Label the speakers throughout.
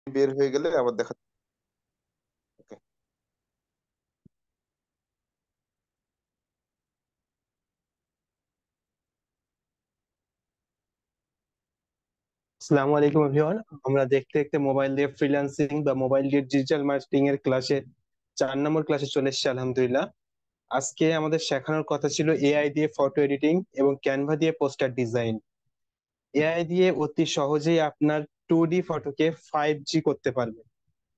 Speaker 1: বের হয়ে গেলে আবার দেখা। ওকে।
Speaker 2: আসসালামু আলাইকুম এভরিওয়ান। আমরা দেখতে দেখতে মোবাইল দিয়ে ফ্রিল্যান্সিং বা মোবাইল দিয়ে ডিজিটাল মার্কেটিং এর ক্লাসে 4 নম্বর ক্লাসে চলে এসেছি আলহামদুলিল্লাহ। আজকে আমাদের শেখানোর কথা ছিল এআই দিয়ে ফটো এডিটিং এবং ক্যানভা দিয়ে পোস্টার ডিজাইন। এআই দিয়ে অতি সহজেই আপনার 2D ফটোকে 5G করতে পারবেন,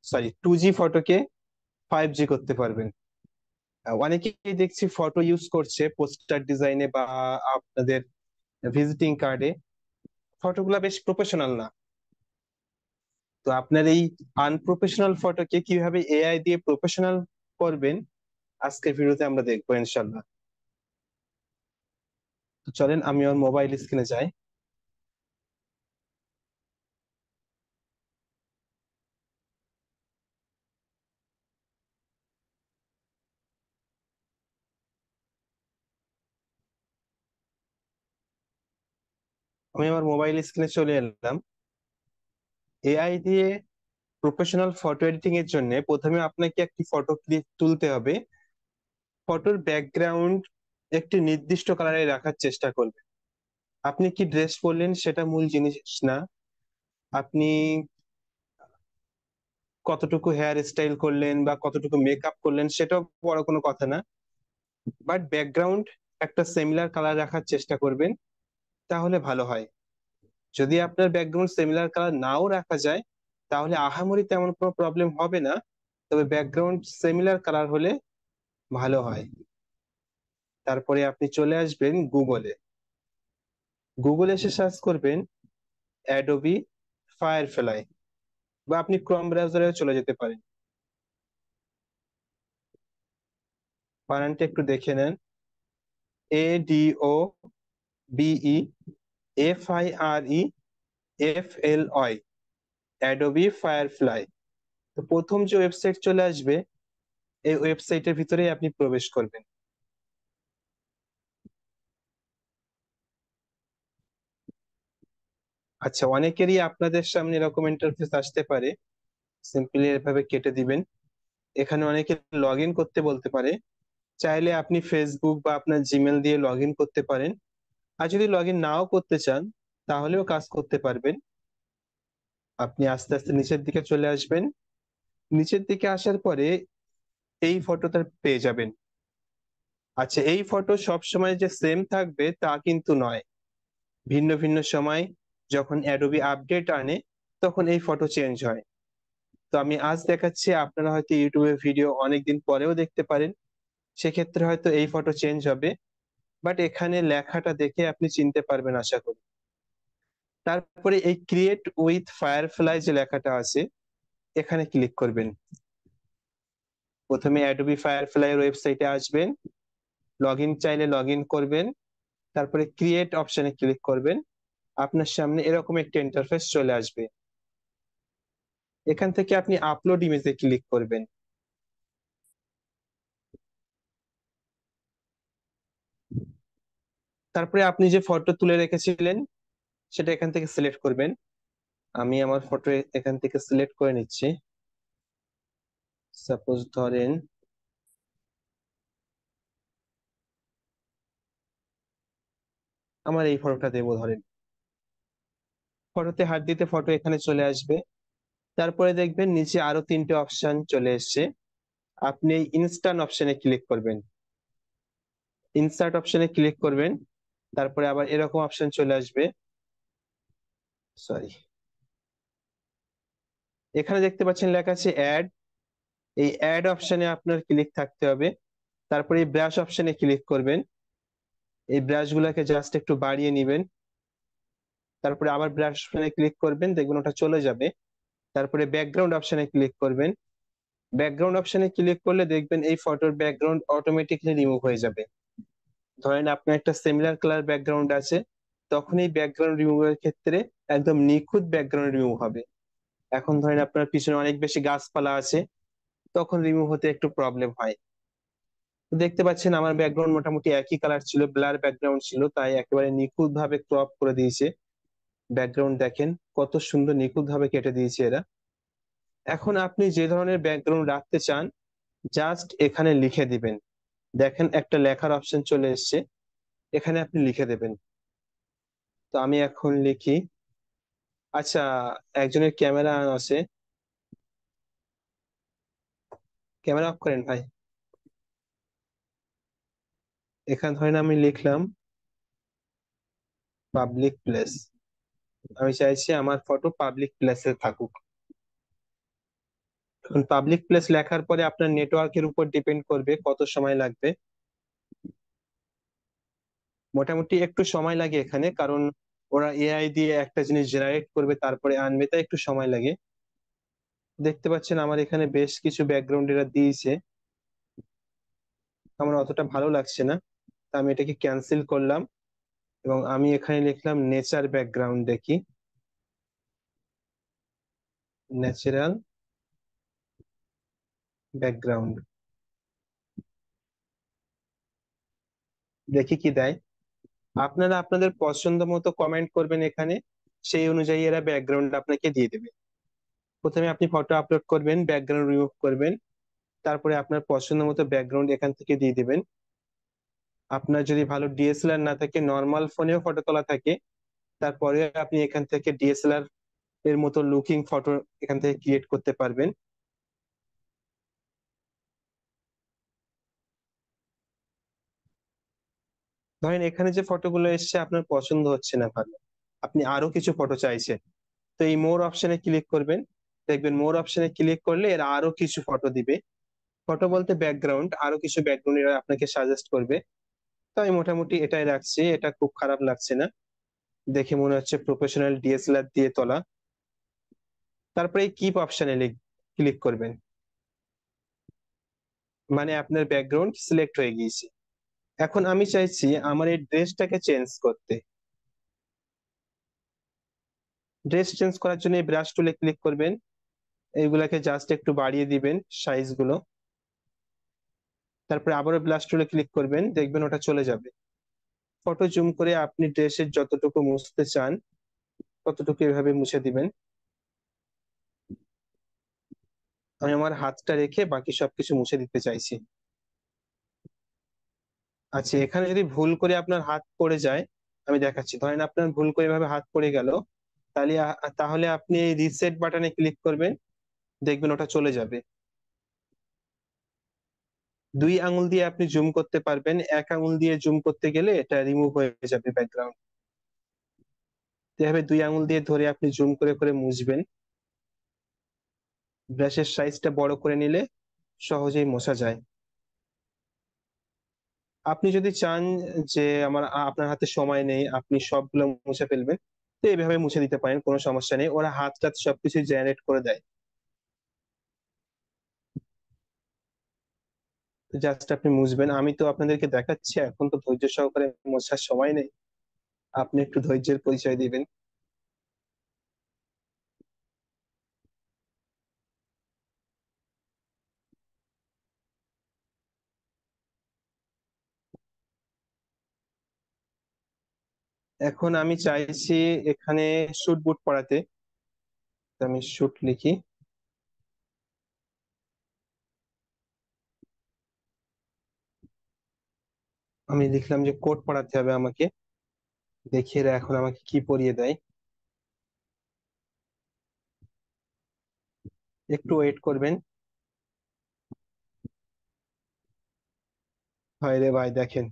Speaker 2: সরি 2G ফটোকে 5G করতে পারবেন। অনেকেই দেখছি ফটো ইউজ করছে পোস্টার ডিজাইনে বা আপনাদের ভিজিটিং কার্ডে, ফটোগুলা বেশ প্রফেশনাল না। তো আপনার এই আনপ্রফেশনাল ফটোকে কিভাবে এআই দিয়ে প্রফেশনাল করবেন আজকের ভিডিওতে আমরা দেখবো ইনশাল্লাহ। তো চলেন আমি আমার মোবাইল স্ক্রিনে যাই। আমি আমার মোবাইল স্ক্রিনে চলে এলাম। এআই দিয়ে প্রফেশনাল ফটো এডিটিং এর জন্য প্রথমে আপনাকে একটি ফটো ক্লিক তুলতে হবে। ফটোর ব্যাকগ্রাউন্ড একটি নির্দিষ্ট কালারে রাখার চেষ্টা করবেন। আপনি কি ড্রেস পরলেন সেটা মূল জিনিস না, আপনি কতটুকু হেয়ার স্টাইল করলেন বা কতটুকু মেকআপ করলেন সেটাও বড় কোনো কথা না। বাট ব্যাকগ্রাউন্ড একটা সিমিলার কালার রাখার চেষ্টা করবেন, তাহলে ভালো হয়। যদি আপনার ব্যাকগ্রাউন্ড সিমিলার কালার নাও রাখা যায় তাহলে আহামরি তেমন কোনো প্রবলেম হবে না, তবে ব্যাকগ্রাউন্ড সিমিলার কালার হলে ভালো হয়। তারপরে আপনি চলে আসবেন গুগলে। গুগলে এসে সার্চ করবেন অ্যাডোবি ফায়ারফ্লাই, বা আপনি ক্রোম ব্রাউজারে চলে যেতে পারেন। বানানটা একটু দেখে নেন, ADOBEFIREFLY, অ্যাডোবি ফায়ারফ্লাই। তো প্রথম যে ওয়েবসাইট চলে আসবে এই ওয়েবসাইটের ভিতরেই আপনি প্রবেশ করবেন। আচ্ছা, অনেকেরই আপনাদের সামনে এরকম ইন্টারফেস আসতে পারে, সিম্পলি এভাবে কেটে দিবেন। এখানে অনেকে লগ ইন করতে বলতে পারে, চাইলে আপনি ফেসবুক বা আপনার জিমেল দিয়ে লগ ইন করতে পারেন। আর যদি লগ ইন নাও করতে চান তাহলেও কাজ করতে পারবেন। আপনি আস্তে আস্তে নিচের দিকে চলে আসবেন। নিচের দিকে আসার পরে এই ফটোটা পেয়ে যাবেন। আচ্ছা, এই ফটো সব সময় যে সেম থাকবে তা কিন্তু নয়। ভিন্ন ভিন্ন সময় যখন অ্যাডোবি আপডেট আনে তখন এই ফটো চেঞ্জ হয়। তো আমি আজ দেখাচ্ছি, আপনারা হয়তো ইউটিউবে ভিডিও অনেকদিন পরেও দেখতে পারেন, সেক্ষেত্রে হয়তো এই ফটো চেঞ্জ হবে। বাট এখানে লেখাটা দেখে আপনি চিনতে পারবেন আশা করি। তারপরে এই ক্রিয়েট উইথ ফায়ারফ্লাই যে লেখাটা আছে এখানে ক্লিক করবেন। প্রথমে অ্যাডোবি ফায়ারফ্লাই এর ওয়েবসাইটে আসবেন, লগ ইন চাইলে লগ ইন করবেন, তারপরে ক্রিয়েট অপশনে ক্লিক করবেন। আপনার সামনে এরকম একটা ইন্টারফেস চলে আসবে। এখান থেকে আপনি আপলোড ইমেজে ক্লিক করবেন। তারপরে আপনি যে ফটো তুলে রেখেছিলেন সেটা এখান থেকে সিলেক্ট করবেন। আমি আমার ফটো এখান থেকে সিলেক্ট করে নিচ্ছি। সাপোজ ধরেন আমার এই ফটোটা দেবো ধরেন। ফটোতে হাত দিতে ফটো এখানে চলে আসবে। তারপরে দেখবেন নিচে আরো 3টে অপশন চলে এসেছে। আপনি এই ইনস্ট্যান্ট অপশনে ক্লিক করবেন। ইনসার্ট অপশনে ক্লিক করবেন, তারপরে আবার এরকম অপশন চলে আসবে। সরি, এখানে দেখতে পাচ্ছেন লেখা আছে অ্যাড। এই অ্যাড অপশনে আপনার ক্লিক থাকতে হবে। তারপরে এই ব্রাশ অপশনে ক্লিক করবেন। এই ব্রাশ গুলাকে জাস্ট একটু বাড়িয়ে নিবেন। তারপরে আবার ব্রাশ অপশনে ক্লিক করবেন, দেখবেন ওটা চলে যাবে। তারপরে ব্যাকগ্রাউন্ড অপশনে ক্লিক করবেন। ব্যাকগ্রাউন্ড অপশনে ক্লিক করলে দেখবেন এই ফটোর ব্যাকগ্রাউন্ড অটোমেটিকলি রিমুভ হয়ে যাবে। ধরেন আপনার একটা সিমিলার কালার ব্যাকগ্রাউন্ড আছে, তখন এই ব্যাকগ্রাউন্ড রিমুভের ক্ষেত্রে একদম নিখুঁত ব্যাকগ্রাউন্ড রিমুভ হবে। এখন ধরেন আপনার পিছনে অনেক বেশি গাছপালা আছে, তখন রিমুভ হতে একটু প্রবলেম হয়। তো দেখতে পাচ্ছেন আমার ব্যাকগ্রাউন্ড মোটামুটি একই কালার ছিল, ব্লার ব্যাকগ্রাউন্ড ছিল, তাই একেবারে নিখুঁত ভাবে ক্রপ করে দিয়েছে। ব্যাকগ্রাউন্ড দেখেন কত সুন্দর নিখুঁত ভাবে কেটে দিয়েছে এরা। এখন আপনি যে ধরনের ব্যাকগ্রাউন্ড রাখতে চান জাস্ট এখানে লিখে দিবেন। দেখেন একটা লেখার অপশন চলে এসেছে, এখানে আপনি লিখে দেবেন। তো আমি এখন লিখি। আচ্ছা, একজনের ক্যামেরা অন আছে, ক্যামেরা অফ করেন ভাই। এখানে ধরেন আমি লিখলাম পাবলিক প্লেস। আমি চাইছি আমার ফটো পাবলিক প্লেসে থাকুক। এখন পাবলিক প্লেস লেখার পরে আপনার নেটওয়ার্কের উপর ডিপেন্ড করবে কত সময় লাগবে। মোটামুটি একটু সময় লাগে এখানে, কারণ ওরা এআই দিয়ে একটা জিনিস জেনারেট করবে তারপরে আনবে, তাই একটু সময় লাগে। দেখতে পাচ্ছেন আমার এখানে বেশ কিছু ব্যাকগ্রাউন্ড এরা দিয়েছে, আমার অতটা ভালো লাগছে না। তা আমি এটাকে ক্যান্সেল করলাম এবং আমি এখানে লিখলাম নেচার ব্যাকগ্রাউন্ড। দেখি, ন্যাচারাল ব্যাকগ্রাউন্ড, দেখি কি দেয়। আপনারা আপনাদের পছন্দ মতো কমেন্ট করবেন এখানে, সেই অনুযায়ী এরা ব্যাকগ্রাউন্ড আপনাকে দিয়ে দেবে। প্রথমে আপনি ফটো আপলোড করবেন, ব্যাকগ্রাউন্ড রিমুভ করবেন, তারপরে আপনার পছন্দ মতো ব্যাকগ্রাউন্ড এখান থেকে দিয়ে দিবেন। আপনার যদি ভালো ডিএসএলআর না থাকে, নর্মাল ফোনেও ফটো তোলা থাকে, তারপরে আপনি এখান থেকে ডিএসএলআর এর মতো লুকিং ফটো এখান থেকে ক্রিয়েট করতে পারবেন। ধরেন এখানে যে ফটোগুলো এসছে আপনার পছন্দ হচ্ছে না ভালো, আপনি আরো কিছু ফটো চাইছেন, তো এই মোর অপশনে ক্লিক করবেন। দেখবেন মোর অপশনে ক্লিক করলে এরা আরো কিছু ফটো দিবে। ফটো বলতে ব্যাকগ্রাউন্ড, আরো কিছু ব্যাকগ্রাউন্ড এরা আপনাকে সাজেস্ট করবে। তো আমি মোটামুটি এটাই রাখছি, এটা খুব খারাপ লাগছে না, দেখে মনে হচ্ছে প্রফেশনাল ডিএসএলআর দিয়ে তোলা। তারপরে এই কিপ অপশনে ক্লিক করবেন, মানে আপনার ব্যাকগ্রাউন্ড সিলেক্ট হয়ে গিয়েছে। এখন আমি চাইছি আমার এই ড্রেসটাকে চেঞ্জ করতে। ড্রেস চেঞ্জ করার জন্য এই ব্রাশ টুলে ক্লিক করবেন, এইগুলাকে জাস্ট একটু বাড়িয়ে দিবেন সাইজ গুলো। তারপরে আবারও ব্রাশ টুলে ক্লিক করবেন, দেখবেন ওটা চলে যাবে। ফটো জুম করে আপনি ড্রেসের যতটুকু মুছতে চান ততটুকু এভাবে মুছে দিবেন। আমি আমার হাতটা রেখে বাকি সবকিছু মুছে দিতে চাইছি। আচ্ছা, এখানে যদি ভুল করে আপনার হাত পড়ে যায়, আমি দেখাচ্ছি। ধরেন আপনার ভুল করে এভাবে হাত পড়ে গেল, তাহলে আপনি এই রিসেট বাটনে ক্লিক করবেন, দেখবেন ওটা চলে যাবে। 2 আঙুল দিয়ে আপনি জুম করতে পারবেন, 1 আঙুল দিয়ে জুম করতে গেলে এটা রিমুভ হয়ে যাবে ব্যাকগ্রাউন্ড। এভাবে 2 আঙুল দিয়ে ধরে আপনি জুম করে করে মুছবেন। ব্রাশের সাইজটা বড় করে নিলে সহজেই মোছা যায়। আপনি যদি চান যে আপনার হাতে সময় নেই, আপনি সবগুলো মুছে ফেলবেন, তো এইভাবে মুছে দিতে পারেন, কোনো সমস্যা নেই, ওরা হাত টাত সবকিছু জেনারেট করে দেয়। জাস্ট আপনি মুছবেন, আমি তো আপনাদেরকে দেখাচ্ছি, এখন তো ধৈর্য সহকারে মোছার সময় নেই, আপনি একটু ধৈর্যের পরিচয় দিবেন। এখন আমি চাইছি এখানে শুট বুট পরাতে, তো আমি শুট লিখি। আমি লিখলাম যে কোট পরাতে হবে আমাকে, দেখি এরা এখন আমাকে কি পরিয়ে দেয়। একটু ওয়েট করবেন। হয় রে ভাই, দেখেন,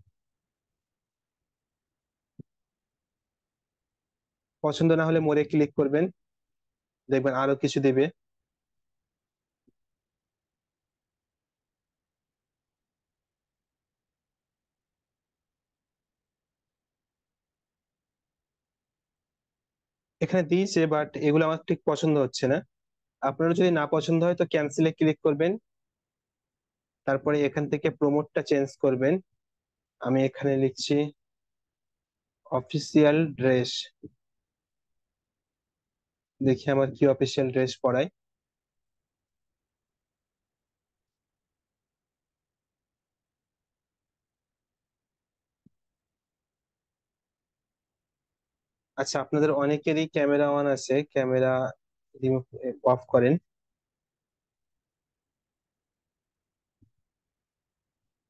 Speaker 2: পছন্দ না হলে মোরে ক্লিক করবেন, দেখবেন আরো কিছু দেবে। এখানে দিয়েছে, বাট এগুলো আমার ঠিক পছন্দ হচ্ছে না। আপনারও যদি না পছন্দ হয় তো ক্যান্সেলে ক্লিক করবেন, তারপরে এখান থেকে প্রমোটটা চেঞ্জ করবেন। আমি এখানে লিখছি অফিসিয়াল ড্রেস, দেখি আমার কি অফিসিয়াল ড্রেস পরায়। আচ্ছা, আপনাদের অনেকেরই ক্যামেরা অন আছে, ক্যামেরা রিমুভ অফ করেন।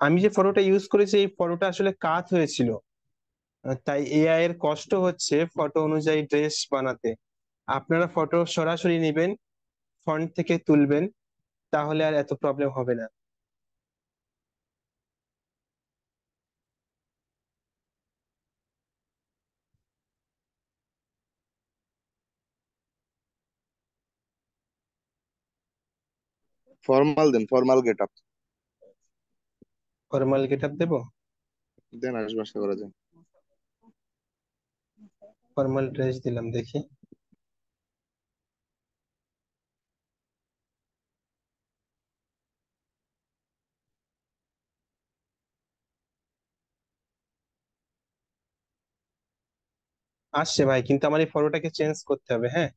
Speaker 2: আমি যে ফটোটা ইউজ করেছি এই ফটোটা আসলে কাত হয়েছিল। তাই এআই এর কষ্ট হচ্ছে ফটো অনুযায়ী ড্রেস বানাতে। আপনারা ফটো সরাসরি নেবেন, ফন্ট থেকে তুলবেন, তাহলে আর এত প্রবলেম হবে না।
Speaker 1: ফর্মাল দেন, formal get up
Speaker 2: formal get up দেবো?
Speaker 1: দেন, আসবে, আশা করা যায়।
Speaker 2: ফর্মাল ড্রেস দিলাম, দেখি। আসছে ভাই, কিন্তু আমার এই ফটোটাকে চেঞ্জ করতে হবে, হ্যাঁ।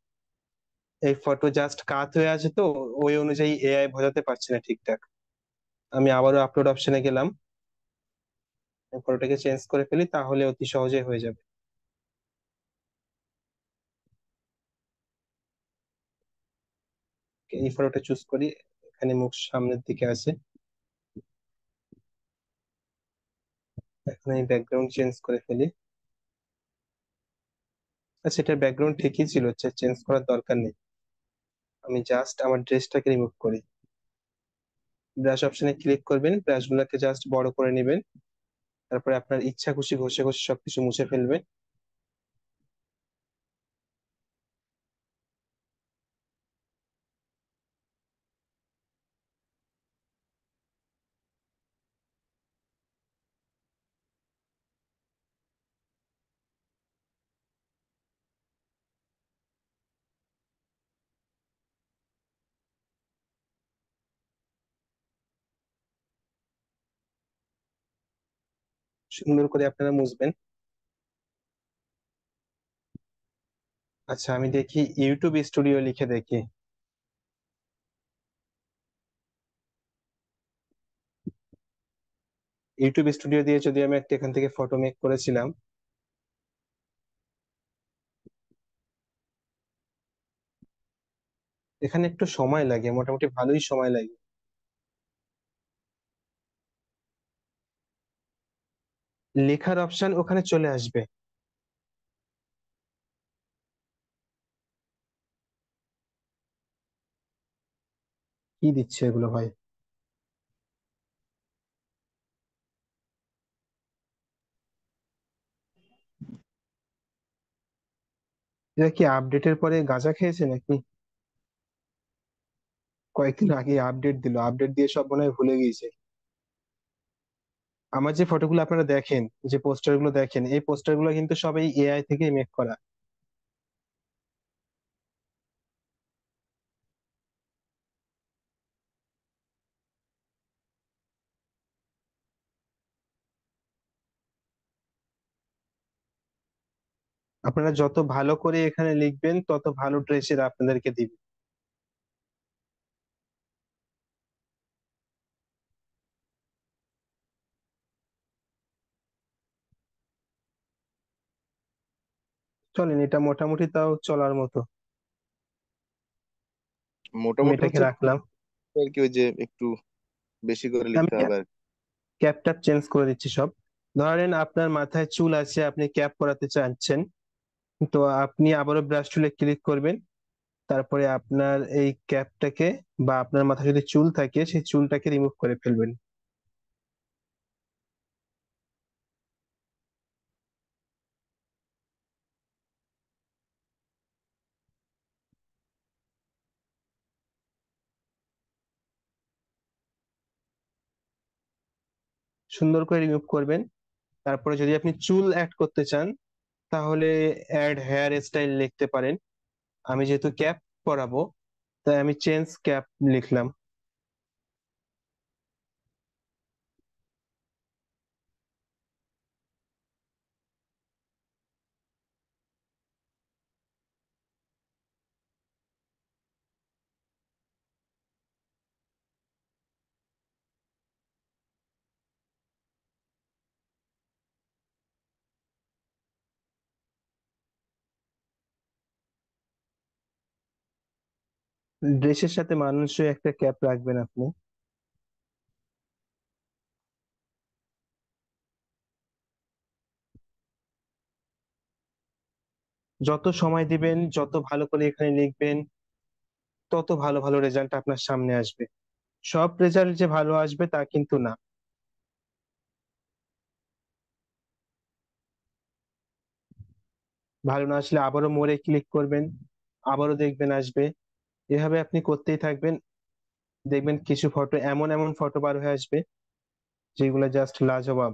Speaker 2: এই ফটো জাস্ট কাত হয়ে আছে তো, ওই অনুযায়ী এআই বোঝাতে পারছে না ঠিকঠাক। আমি আবারও আপলোড অপশনে গেলাম, ফটোটাকে চেঞ্জ করে ফেলি, তাহলে অতি সহজে হয়ে যাবে। এই ফটোটা চুজ করি, এখানে মুখ সামনের দিকে আছে। এখন আমি ব্যাকগ্রাউন্ড চেঞ্জ করে ফেলি। আচ্ছা, এটার ব্যাকগ্রাউন্ড ঠিকই ছিল, চেঞ্জ করার দরকার নেই। আমি জাস্ট আমার ড্রেসটাকে রিমুভ করি। ব্রাশ অপশনে ক্লিক করবেন, ব্রাশ গুলাকে জাস্ট বড় করে নেবেন। তারপরে আপনার ইচ্ছা খুশি ঘষে ঘষে সবকিছু মুছে ফেলবেন। সুন্দর করে আপনারা মুছবেন। আচ্ছা, আমি দেখি ইউটিউব স্টুডিও লিখে দেখি। ইউটিউব স্টুডিও দিয়ে যদি আমি একটা এখান থেকে ফটো মেক করেছিলাম। এখানে একটু সময় লাগে, মোটামুটি ভালোই সময় লাগে। লেখার অপশন ওখানে চলে আসবে। কি দিচ্ছে এগুলো ভাই? এরা কি আপডেটের পরে গাঁজা খেয়েছে নাকি? কয়েকদিন আগে আপডেট দিল, আপডেট দিয়ে সব মনে হয় ভুলে গিয়েছে। আমার যে ফটোগুলো আপনারা দেখেন, যে পোস্টার গুলো দেখেন, এই পোস্টার গুলো কিন্তু সব এই এআই থেকে মেক করা। আপনারা যত ভালো করে এখানে লিখবেন, তত ভালো ড্রেসের আপনাদেরকে দিবে। চলেন, এটা মোটামুটি তাও চলার মতো। আমি
Speaker 1: মোটামুটি
Speaker 2: এটাকে
Speaker 1: হচ্ছে
Speaker 2: রাখলাম।
Speaker 1: আর কি, ওই যে একটু বেশি করে
Speaker 2: আমি
Speaker 1: লিখতে হবে আর কি।
Speaker 2: ক্যাপটা চেঞ্জ করে দিচ্ছি সব। ধরেন আপনার মাথায় চুল আছে, আপনি ক্যাপ করাতে চাচ্ছেন, তো আপনি আবারও ব্রাশ টুলে ক্লিক করবেন। তারপরে আপনার এই ক্যাপটাকে, বা আপনার মাথায় যদি চুল থাকে সেই চুলটাকে রিমুভ করে ফেলবেন। সুন্দর করে রিমুভ করবেন। তারপরে যদি আপনি চুল অ্যাড করতে চান, তাহলে অ্যাড হেয়ার স্টাইল লিখতে পারেন। আমি যেহেতু ক্যাপ পরাবো, তাই আমি চেঞ্জ ক্যাপ লিখলাম। ড্রেসের সাথে মানুষের একটা ক্যাপ রাখবেন আপনি। যত সময় দিবেন, যত ভালো করে এখানে লিখবেন, তত ভালো ভালো রেজাল্ট আপনার সামনে আসবে। সব রেজাল্ট যে ভালো আসবে তা কিন্তু না। ভালো না আসলে আবারও মোড়ে ক্লিক করবেন, আবারও দেখবেন আসবে। এভাবে আপনি করতেই থাকবেন। দেখবেন কিছু ফটো, এমন এমন ফটো বার হয়ে আসবে যেগুলো জাস্ট লাজবাব।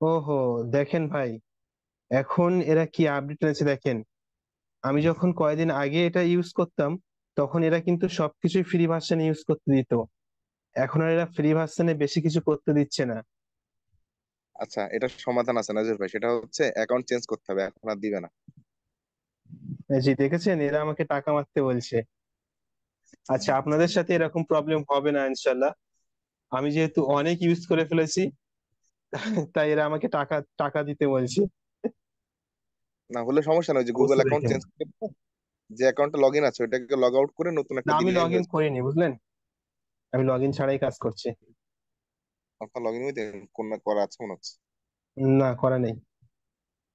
Speaker 2: ওহো, দেখেন ভাই, এখন এরা কি আপডেট এনেছে দেখেন। আমি যখন কয়েকদিন আগে এটা ইউজ করতাম, তখন এরা কিন্তু সবকিছুই ফ্রি ভার্সন ইউজ করতে দিত। এখন আর এরা ফ্রি ভার্সনে বেশি কিছু করতে দিচ্ছে না।
Speaker 1: আচ্ছা, এটার সমাধান আছে নাজির ভাই, সেটা হচ্ছে অ্যাকাউন্ট চেঞ্জ করতে হবে, এখন আর দিবে না।
Speaker 2: এই যে দেখেছেন, এরা আমাকে টাকা মারতে বলছে। আচ্ছা, আপনাদের সাথে এরকম প্রবলেম হবে না ইনশাল্লাহ। আমি যেহেতু অনেক ইউজ করে ফেলেছি, তাই এরা আমাকে টাকা টাকা দিতে বলছে।
Speaker 1: না হলে সমস্যা নয়, যে গুগল
Speaker 2: অবস্থা
Speaker 1: অ্যাকাউন্ট
Speaker 2: দেখেন।
Speaker 1: চেঞ্জ করে যে অ্যাকাউন্টে লগ ইন আছে ওইটাকে লগ আউট করে নতুন
Speaker 2: না,
Speaker 1: একটা
Speaker 2: আমি
Speaker 1: দিলেই
Speaker 2: লগ ইন
Speaker 1: হয়ে যাবে।
Speaker 2: করিনি বুঝলেন। আমি লগ ইন ছাড়াই কাজ করছি।
Speaker 1: আপনার লগ ইন উইথ কোন না করা আছে মনে হচ্ছে।
Speaker 2: না, করা নেই।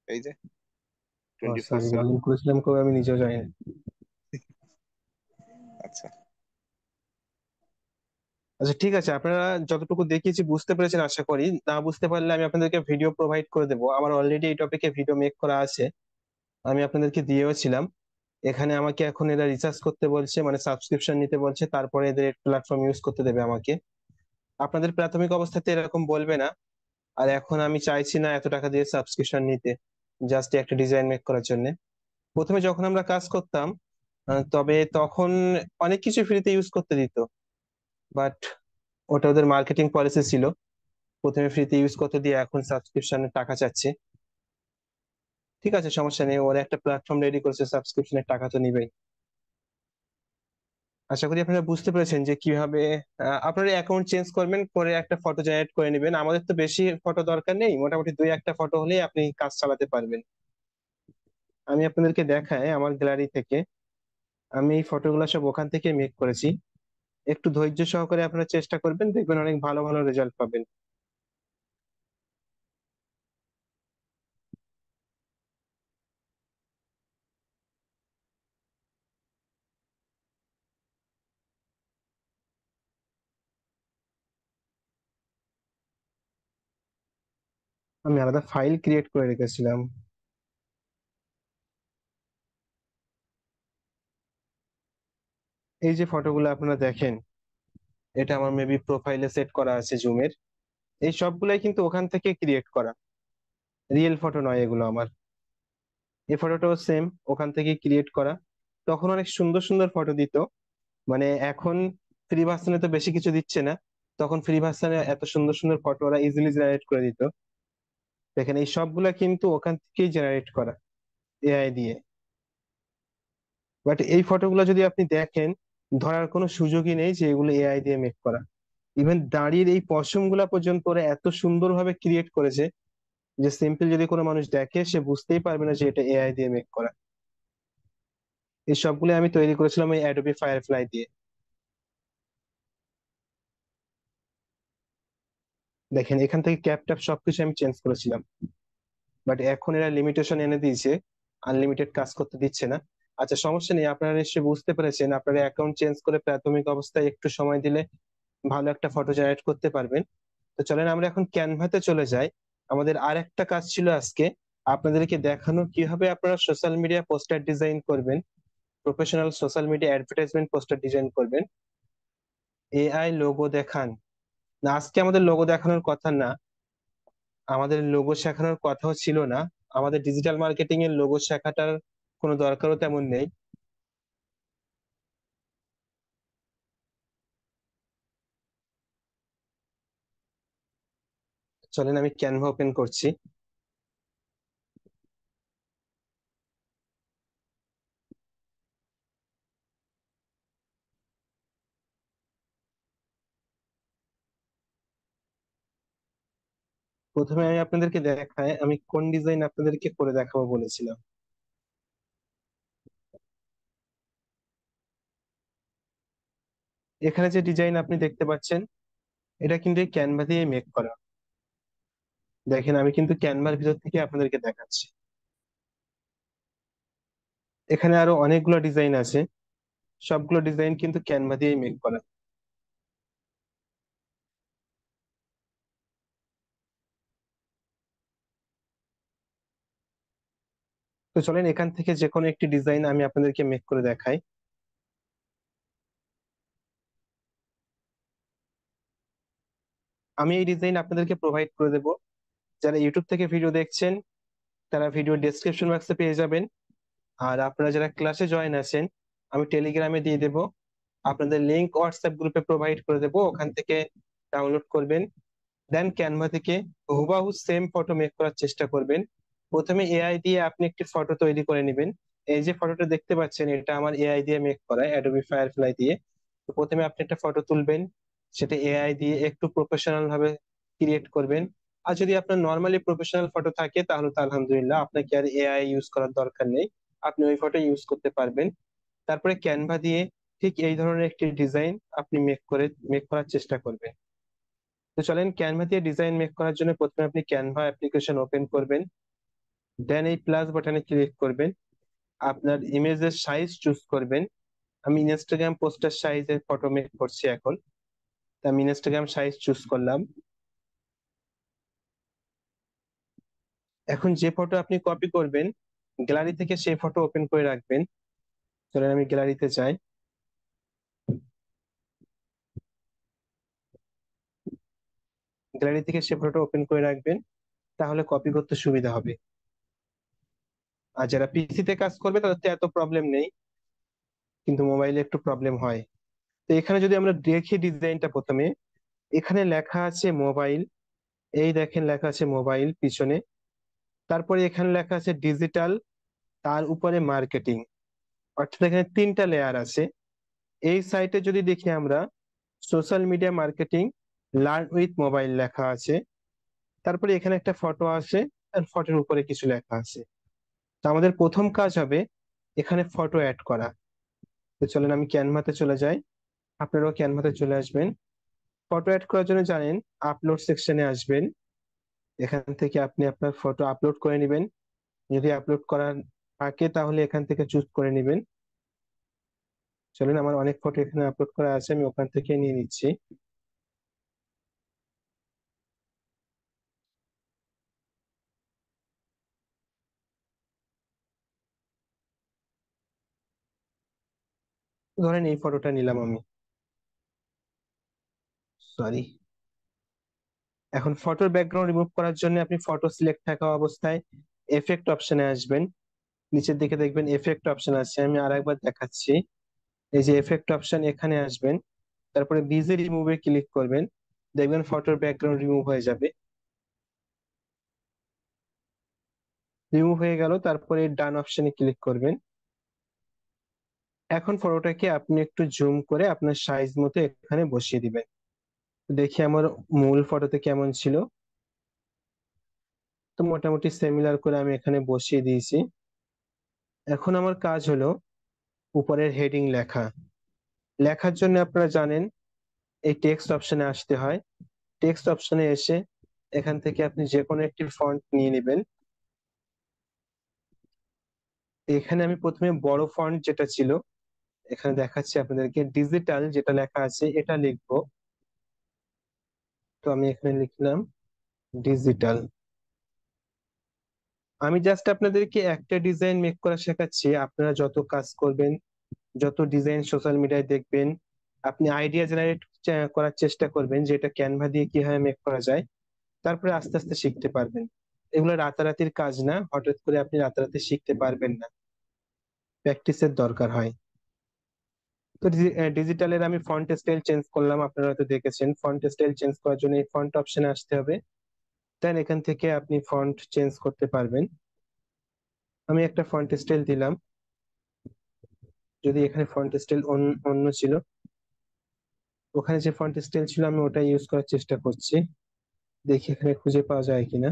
Speaker 1: এই যে
Speaker 2: ও
Speaker 1: 24
Speaker 2: সরি, লগ
Speaker 1: সেভেন।
Speaker 2: ইন করেছিলাম কবে আমি নিজেও জানি না।
Speaker 1: আচ্ছা।
Speaker 2: আচ্ছা ঠিক আছে, আপনারা যতটুকু দেখিয়েছি বুঝতে পেরেছেন আশা করি। না বুঝতে পারলে আমি আপনাদেরকে ভিডিও প্রোভাইড করে দেবো, আমার অলরেডি এই টপিকে ভিডিও মেক করা আছে। আমি আপনাদেরকে দিয়েও ছিলাম। এখানে আমাকে এখন এরা রিচার্জ করতে বলছে, মানে সাবস্ক্রিপশন নিতে বলছে, তারপরে এদের প্ল্যাটফর্ম ইউজ করতে দেবে আমাকে। আপনাদের প্রাথমিক অবস্থাতে এরকম বলবে না। আর এখন আমি চাইছি না এত টাকা দিয়ে সাবস্ক্রিপশন নিতে, জাস্ট একটা ডিজাইন মেক করার জন্য। প্রথমে যখন আমরা কাজ করতাম, তবে তখন অনেক কিছু ফ্রিতে ইউজ করতে দিত, বাট ওটা ওদের মার্কেটিং পলিসি ছিল। প্রথমে ফ্রিতে ইউজ করতে দিয়ে এখন সাবস্ক্রিপশনের টাকা চাচ্ছে। ঠিক আছে, সমস্যা নেই, ওরা একটা প্ল্যাটফর্ম রেডি করেছে, সাবস্ক্রিপশনের টাকা তো নিবেই। আশা করি আপনারা বুঝতে পেরেছেন যে কিভাবে আপনারা অ্যাকাউন্ট চেঞ্জ করবেন, করে একটা ফটো জেনারেট করে নেবেন। আমাদের তো বেশি ফটো দরকার নেই, মোটামুটি দুই একটা ফটো হলেই আপনি কাজ চালাতে পারবেন। আমি আপনাদেরকে দেখাই আমার গ্যালারি থেকে। আমি এই ফটোগুলো সব ওখান থেকে মেক করেছি। একটু ধৈর্য সহকারে আপনারা চেষ্টা করবেন, দেখবেন অনেক ভালো ভালো রেজাল্ট পাবেন। আমি আলাদা ফাইল ক্রিয়েট করে রেখেছিলাম। এই যে ফটোগুলো আপনারা দেখেন, এটা আমার মেবি প্রোফাইলে সেট করা আছে জুমের। এই সবগুলাই কিন্তু ওখান থেকে ক্রিয়েট করা, রিয়েল ফটো নয় এগুলো আমার। এই ফটোটাও সেম, ওখান থেকে ক্রিয়েট করা। তখন অনেক সুন্দর সুন্দর ফটো দিত, মানে এখন ফ্রি ভার্সনে তো বেশি কিছু দিচ্ছে না। তখন ফ্রি ভার্সনে এত সুন্দর সুন্দর ফটো ওরা ইজিলি জেনারেট করে দিত। দেখেন এই সবগুলা কিন্তু ওখান থেকেই জেনারেট করা, এআই দিয়ে। বাট এই ফটোগুলো যদি আপনি দেখেন, ধরার কোনো সুযোগই নেই যে এগুলো এআই দিয়ে মেক করা। ইভেন দাড়ির এই পশম গুলা পর্যন্ত ওরা এত সুন্দরভাবে ক্রিয়েট করেছে যে সিম্পল যদি কোনো মানুষ দেখে সে বুঝতেই পারবে না যে এটা এআই দিয়ে মেক করা। এই সবগুলো আমি তৈরি করেছিলাম এই অ্যাডোবি ফায়ারফ্লাই দিয়ে। দেখেন এখান থেকে ক্যাপ ট্যাপ সবকিছু আমি চেঞ্জ করেছিলাম। বাট এখন এরা লিমিটেশন এনে দিয়েছে, আনলিমিটেড কাজ করতে দিচ্ছে না। আচ্ছা সমস্যা নেই, আপনারা নিশ্চয়ই বুঝতে পেরেছেন। আপনারা অ্যাকাউন্ট চেঞ্জ করে প্রাথমিক অবস্থায় একটু সময় দিলে ভালো একটা ফটো জেনারেট করতে পারবেন। তো চলেন আমরা এখন ক্যানভাতে চলে যাই। আমাদের আর একটা কাজ ছিল আজকে, আপনাদেরকে দেখানো কিভাবে আপনারা সোশ্যাল মিডিয়া পোস্টার ডিজাইন করবেন, professional social media advertisement poster design করবেন। এআই লোগো দেখান। না, আজকে আমাদের লোগো দেখানোর কথা না, আমাদের লোগো শেখানোর কথাও ছিল না। আমাদের ডিজিটাল মার্কেটিং এর লোগো শেখাটার কোনো দরকারও তেমন নেই। চলেন আমি ক্যানভা ওপেন করছি। প্রথমে আমি আপনাদেরকে দেখাই আমি কোন ডিজাইন আপনাদেরকে করে দেখাবো বলেছিলাম। এখানে যে ডিজাইন আপনি দেখতে পাচ্ছেন, এটা কিন্তু এই ক্যানভা দিয়ে মেক করা। দেখেন আমি কিন্তু ক্যানভার ভিতর থেকে আপনাদেরকে দেখাচ্ছি। এখানে আরো অনেকগুলো ডিজাইন আছে, সবগুলো ডিজাইন কিন্তু ক্যানভা দিয়েই মেক করা। তো চলেন এখান থেকে যে কোনো একটি ডিজাইন আমি আপনাদেরকে মেক করে দেখাই। আমি এই ডিজাইন আপনাদেরকে প্রোভাইড করে দেবো। যারা ইউটিউব থেকে ভিডিও দেখছেন তারা ভিডিও ডেসক্রিপশন বক্সে পেয়ে যাবেন। আর আপনারা যারা ক্লাসে জয়েন আছেন, আমি টেলিগ্রামে দিয়ে দেবো, আপনাদের লিংক হোয়াটসঅ্যাপ গ্রুপে প্রোভাইড করে দেবো, ওখান থেকে ডাউনলোড করবেন। দেন ক্যানভা থেকে হুবাহু সেম ফটো মেক করার চেষ্টা করবেন। প্রথমে এআই দিয়ে আপনি একটি ফটো তৈরি করে নেবেন। এই যে ফটোটা দেখতে পাচ্ছেন এটা আমার এআই দিয়ে মেক করা, অ্যাডোবি ফায়ারফ্লাই দিয়ে। তো প্রথমে আপনি একটা ফটো তুলবেন, সেটা এআই দিয়ে একটু প্রফেশনাল ভাবে ক্রিয়েট করবেন। আর যদি আপনার নর্মালি প্রফেশনাল ফটো থাকে তাহলে তো আলহামদুলিল্লাহ, আপনাকে আর এআই ইউজ করার দরকার নেই, আপনি ওই ফটো ইউজ করতে পারবেন। তারপরে ক্যানভা দিয়ে ঠিক এই ধরনের একটি ডিজাইন আপনি মেক করার চেষ্টা করবেন। তো চলেন ক্যানভা দিয়ে ডিজাইন মেক করার জন্য প্রথমে আপনি ক্যানভা অ্যাপ্লিকেশন ওপেন করবেন। দেন এই প্লাস বাটনে ক্লিক করবেন, আপনার ইমেজের সাইজ চুজ করবেন। আমি ইনস্টাগ্রাম পোস্টার সাইজের ফটো মেক করছি এখন, তা আমি ইনস্টাগ্রাম সাইজ চুজ করলাম। এখন যে ফটো আপনি কপি করবেন গ্যালারি থেকে সেই ফটো ওপেন করে রাখবেন। চলেন আমি গ্যালারিতে যাই। গ্যালারি থেকে সে ফটো ওপেন করে রাখবেন, তাহলে কপি করতে সুবিধা হবে। আর যারা পিসিতে কাজ করবে তাদের তো এত প্রবলেম নেই, কিন্তু মোবাইলে একটু প্রবলেম হয়। তো এখানে যদি আমরা দেখি ডিজাইনটা প্রথমে, এখানে লেখা আছে মোবাইল। এই দেখেন লেখা আছে মোবাইল পিছনে। তারপরে এখানে লেখা আছে ডিজিটাল, তার উপরে মার্কেটিং। অর্থাৎ এখানে তিনটা লেয়ার আছে। এই সাইটে যদি দেখি আমরা, social media marketing learn with mobile লেখা আছে। তারপরে এখানে একটা ফটো আছে, আর ফটোর উপরে কিছু লেখা আছে। তো আমাদের প্রথম কাজ হবে এখানে ফটো অ্যাড করা। তো চলেন আমি ক্যানভাতে চলে যাই, আপনারাও ক্যানভাতে চলে আসবেন। ফটো অ্যাড করার জন্য জানেন, আপলোড সেকশনে আসবেন। এখান থেকে আপনি আপনার ফটো আপলোড করে নেবেন। যদি আপলোড করার থাকে তাহলে এখান থেকে চুজ করে নেবেন। চলেন আমার অনেক ফটো এখানে আপলোড করা আছে, আমি ওখান থেকে নিয়ে নিচ্ছি। ধরেন এই ফটোটা নিলাম আমি, সরি। এখন ফটোর ব্যাকগ্রাউন্ড রিমুভ করার জন্য আপনি ফটো সিলেক্ট থাকা অবস্থায় এফেক্ট অপশনে আসবেন। নিচের দিকে দেখবেন এফেক্ট অপশন আছে, আমি আরেকবার দেখাচ্ছি। এই যে এফেক্ট অপশন, এখানে আসবেন। তারপরে বিজি রিমুভে ক্লিক করবেন, দেখবেন ফটোর ব্যাকগ্রাউন্ড রিমুভ হয়ে যাবে। রিমুভ হয়ে গেল, তারপরে ডান অপশনে ক্লিক করবেন। এখন ফটোটাকে আপনি একটু জুম করে আপনার সাইজ মতো এখানে বসিয়ে দিবেন। দেখি আমার মূল ফটোতে কেমন ছিল। তো মোটামুটি সিমিলার করে আমি এখানে বসিয়ে দিয়েছি। এখন আমার কাজ হলো উপরের হেডিং লেখা। লেখার জন্য আপনারা জানেন এই টেক্সট অপশনে আসতে হয়। টেক্সট অপশনে এসে এখান থেকে আপনি যে কোনো একটি ফন্ট নিয়ে নেবেন। এখানে আমি প্রথমে বড় ফন্ট যেটা ছিল, এখানে দেখাচ্ছি আপনাদেরকে, ডিজিটাল যেটা লেখা আছে এটা লিখবো। তো আমি এখানে লিখলাম ডিজিটাল। আমি জাস্ট আপনাদেরকে একটা ডিজাইন মেক করা শেখাচ্ছি, আপনারা যত কাজ করবেন, যত ডিজাইন সোশ্যাল মিডিয়ায় দেখবেন, আপনি আইডিয়া জেনারেট করার চেষ্টা করবেন যে এটা ক্যানভা দিয়ে কিভাবে মেক করা যায়। তারপরে আস্তে আস্তে শিখতে পারবেন। এগুলো রাতারাতির কাজ না, হঠাৎ করে আপনি রাতারাতি শিখতে পারবেন না, প্র্যাকটিসের দরকার হয়। তো ডিজিটালের আমি ফন্ট স্টাইল চেঞ্জ করলাম, আপনারা হয়তো দেখেছেন। ফন্ট স্টাইল চেঞ্জ করার জন্য এই ফন্ট অপশনে আসতে হবে। দেন এখান থেকে আপনি ফন্ট চেঞ্জ করতে পারবেন। আমি একটা ফন্ট স্টাইল দিলাম, যদি এখানে ফন্ট স্টাইল অন্য ছিল, ওখানে যে ফন্ট স্টাইল ছিল আমি ওটা ইউজ করার চেষ্টা করছি। দেখি এখানে খুঁজে পাওয়া যায় কিনা।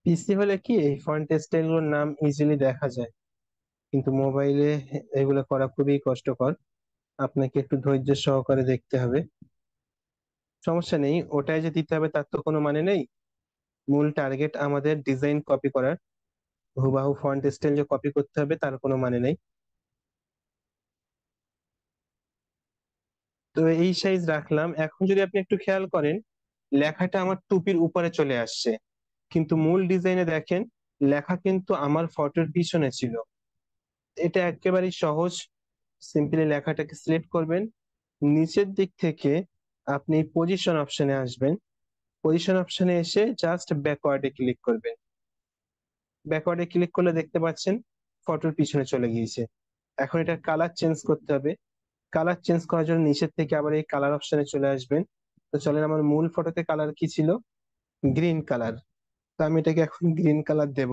Speaker 2: পিসি হলে কি এই ফন্ট স্টাইল গুলোর নাম ইজিলি দেখা যায়, কিন্তু মোবাইলে এগুলো করা খুবই কষ্টকর। আপনাকে একটু ধৈর্য সহকারে দেখতে হবে। সমস্যা নেই, ওটাই যে দিতে হবে তার তো কোনো মানে নেই। মূল টার্গেট আমাদের ডিজাইন কপি করার, হুবাহু ফন্ট স্টাইল যে কপি করতে হবে তার কোনো মানে নেই। তো এই সাইজ রাখলাম। এখন যদি আপনি একটু খেয়াল করেন, লেখাটা আমার টুপির উপরে চলে আসছে, কিন্তু মূল ডিজাইনে দেখেন লেখা কিন্তু আমার ফটোর পিছনে ছিল। এটা একেবারেই সহজ। সিম্পলি লেখাটাকে সিলেক্ট করবেন, নিচের দিক থেকে আপনি পজিশন অপশনে আসবেন। পজিশন অপশনে এসে জাস্ট ব্যাকওয়ার্ডে ক্লিক করবেন। ব্যাকওয়ার্ডে ক্লিক করলে দেখতে পাচ্ছেন ফটোর পিছনে চলে গিয়েছে। এখন এটা কালার চেঞ্জ করতে হবে। কালার চেঞ্জ করার জন্য নিচের থেকে আবার এই কালার অপশনে চলে আসবেন। তো চলেন, আমার মূল ফটোতে কালার কি ছিল? Green colour. তো আমি এটাকে এখন গ্রিন কালার দেব।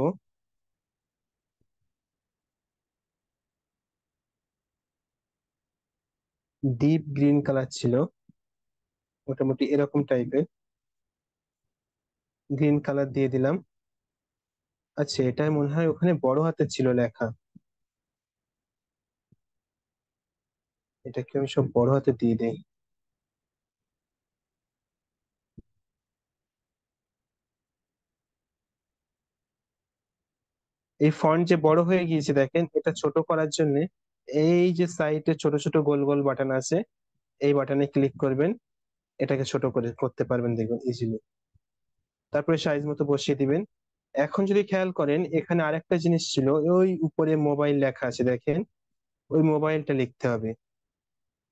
Speaker 2: ডিপ গ্রিন কালার ছিল, মোটামুটি এরকম টাইপের গ্রিন কালার দিয়ে দিলাম। আচ্ছা, এটা মনে হয় ওখানে বড় হাতে ছিল লেখা, এটাকে আমি সব বড় হাতে দিয়ে দেই। এই ফন্ট যে বড় হয়ে গিয়েছে দেখেন, এটা ছোট করার জন্য এই যে সাইডে ছোট ছোট গোল গোল বাটন আছে, এই বাটনে ক্লিক করবেন, এটাকে ছোট করে করতে পারবেন দেখুন ইজিলি। তারপরে সাইজ মতো বসিয়ে দিবেন। এখন যদি খেয়াল করেন এখানে আরেকটা জিনিস ছিল, ওই উপরে মোবাইল লেখা আছে দেখেন, ওই মোবাইলটা লিখতে হবে।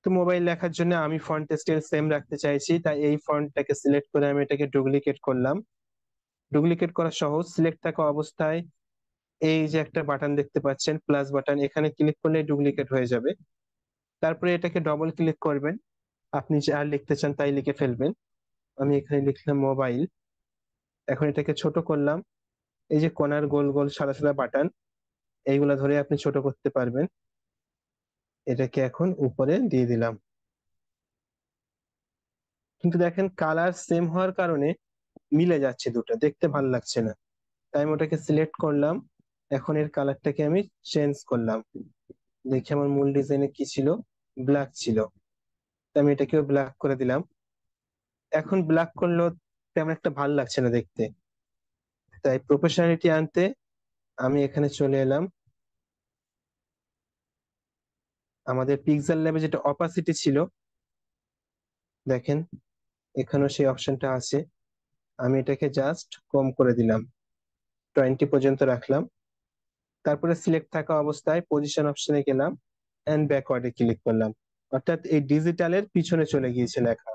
Speaker 2: তো মোবাইল লেখার জন্য আমি ফন্ট স্টাইল সেম রাখতে চাইছি, তাই এই ফন্টটাকে সিলেক্ট করে আমি এটাকে ডুপ্লিকেট করলাম। ডুপ্লিকেট করা সহজ, সিলেক্ট থাকা অবস্থায় এই যে একটা বাটন দেখতে পাচ্ছেন প্লাস বাটন, এখানে ক্লিক করলে ডুপ্লিকেট হয়ে যাবে। তারপরে এটাকে ডবল ক্লিক করবেন, আপনি যা লিখতে চান তাই লিখে ফেলবেন। আমি এখানে লিখলাম মোবাইল। এখন এটাকে ছোট করলাম। এই যে কোনার গোল গোল সাদা সাদা বাটন, এইগুলা ধরে আপনি ছোট করতে পারবেন। এটাকে এখন উপরে দিয়ে দিলাম। কিন্তু দেখেন কালার সেম হওয়ার কারণে মিলে যাচ্ছে, দুটো দেখতে ভালো লাগছে না। তাই আমি ওটাকে সিলেক্ট করলাম। এখন এর কালারটাকে আমি চেঞ্জ করলাম। দেখি আমার মূল ডিজাইনে কি ছিল, ব্ল্যাক ছিল। তাই আমি এটাকেও ব্ল্যাক করে দিলাম। এখন ব্ল্যাক করলেও তেমন একটা ভালো লাগছে না দেখতে, তাই প্রফেশনালিটি আনতে আমি এখানে চলে এলাম। আমাদের পিক্সেল ল্যাবে যেটা অপাসিটি ছিল, দেখেন এখানেও সেই অপশনটা আছে। আমি এটাকে জাস্ট কম করে দিলাম, 20 পর্যন্ত রাখলাম। তারপরে সিলেক্ট থাকা অবস্থায় পজিশন অপশনে গেলাম, এন্ড ব্যাকওয়ার্ডে ক্লিক করলাম। অর্থাৎ এই ডিজিটালের পিছনে চলে গিয়েছে লেখা।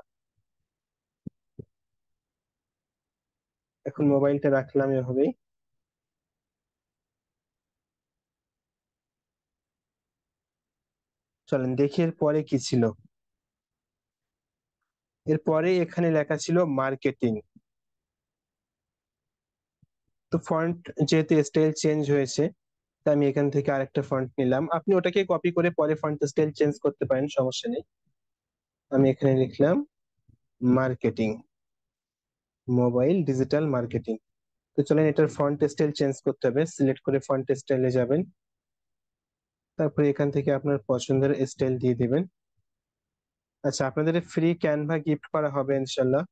Speaker 2: এখন মোবাইলটা রাখলাম এভাবেই। চলেন দেখি এর পরে কি ছিল। এরপরে এখানে লেখা ছিল মার্কেটিং। তো ফন্ট যেহেতু স্টাইল চেঞ্জ হয়েছে, তাই আমি এখান থেকে আরেকটা ফন্ট নিলাম। আপনি ওটাকে কপি করে পরে ফন্ট স্টাইল চেঞ্জ করতে পারেন, সমস্যা নেই। আমি এখানে লিখলাম মার্কেটিং, মোবাইল ডিজিটাল মার্কেটিং। তো চলেন এটার ফন্ট স্টাইল চেঞ্জ করতে হবে। সিলেক্ট করে ফন্ট স্টাইলে যাবেন, তারপরে এখান থেকে আপনার পছন্দের স্টাইল দিয়ে দিবেন। আচ্ছা, আপনাদের ফ্রি ক্যানভা গিফট করা হবে ইনশাল্লাহ,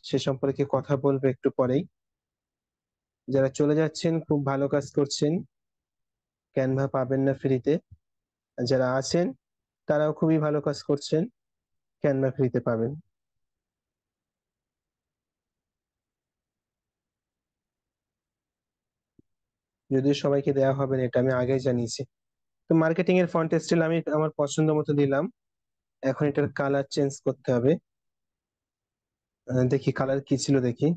Speaker 2: সে সম্পর্কে কথা বলবো একটু পরেই। যারা চলে যাচ্ছেন খুব ভালো কাজ করছেন, ক্যানভা পাবেন না ফ্রিতে। আর যারা আছেন তারাও খুবই ভালো কাজ করছেন, ক্যানভা ফ্রিতে পাবেন। যদিও সবাইকে দেওয়া হবে না, এটা আমি আগেই জানিয়েছি। তো মার্কেটিং এর ফন্ট স্টাইল আমি আমার পছন্দ মতো দিলাম। এখন এটার কালার চেঞ্জ করতে হবে। দেখি কালার কি ছিল দেখি।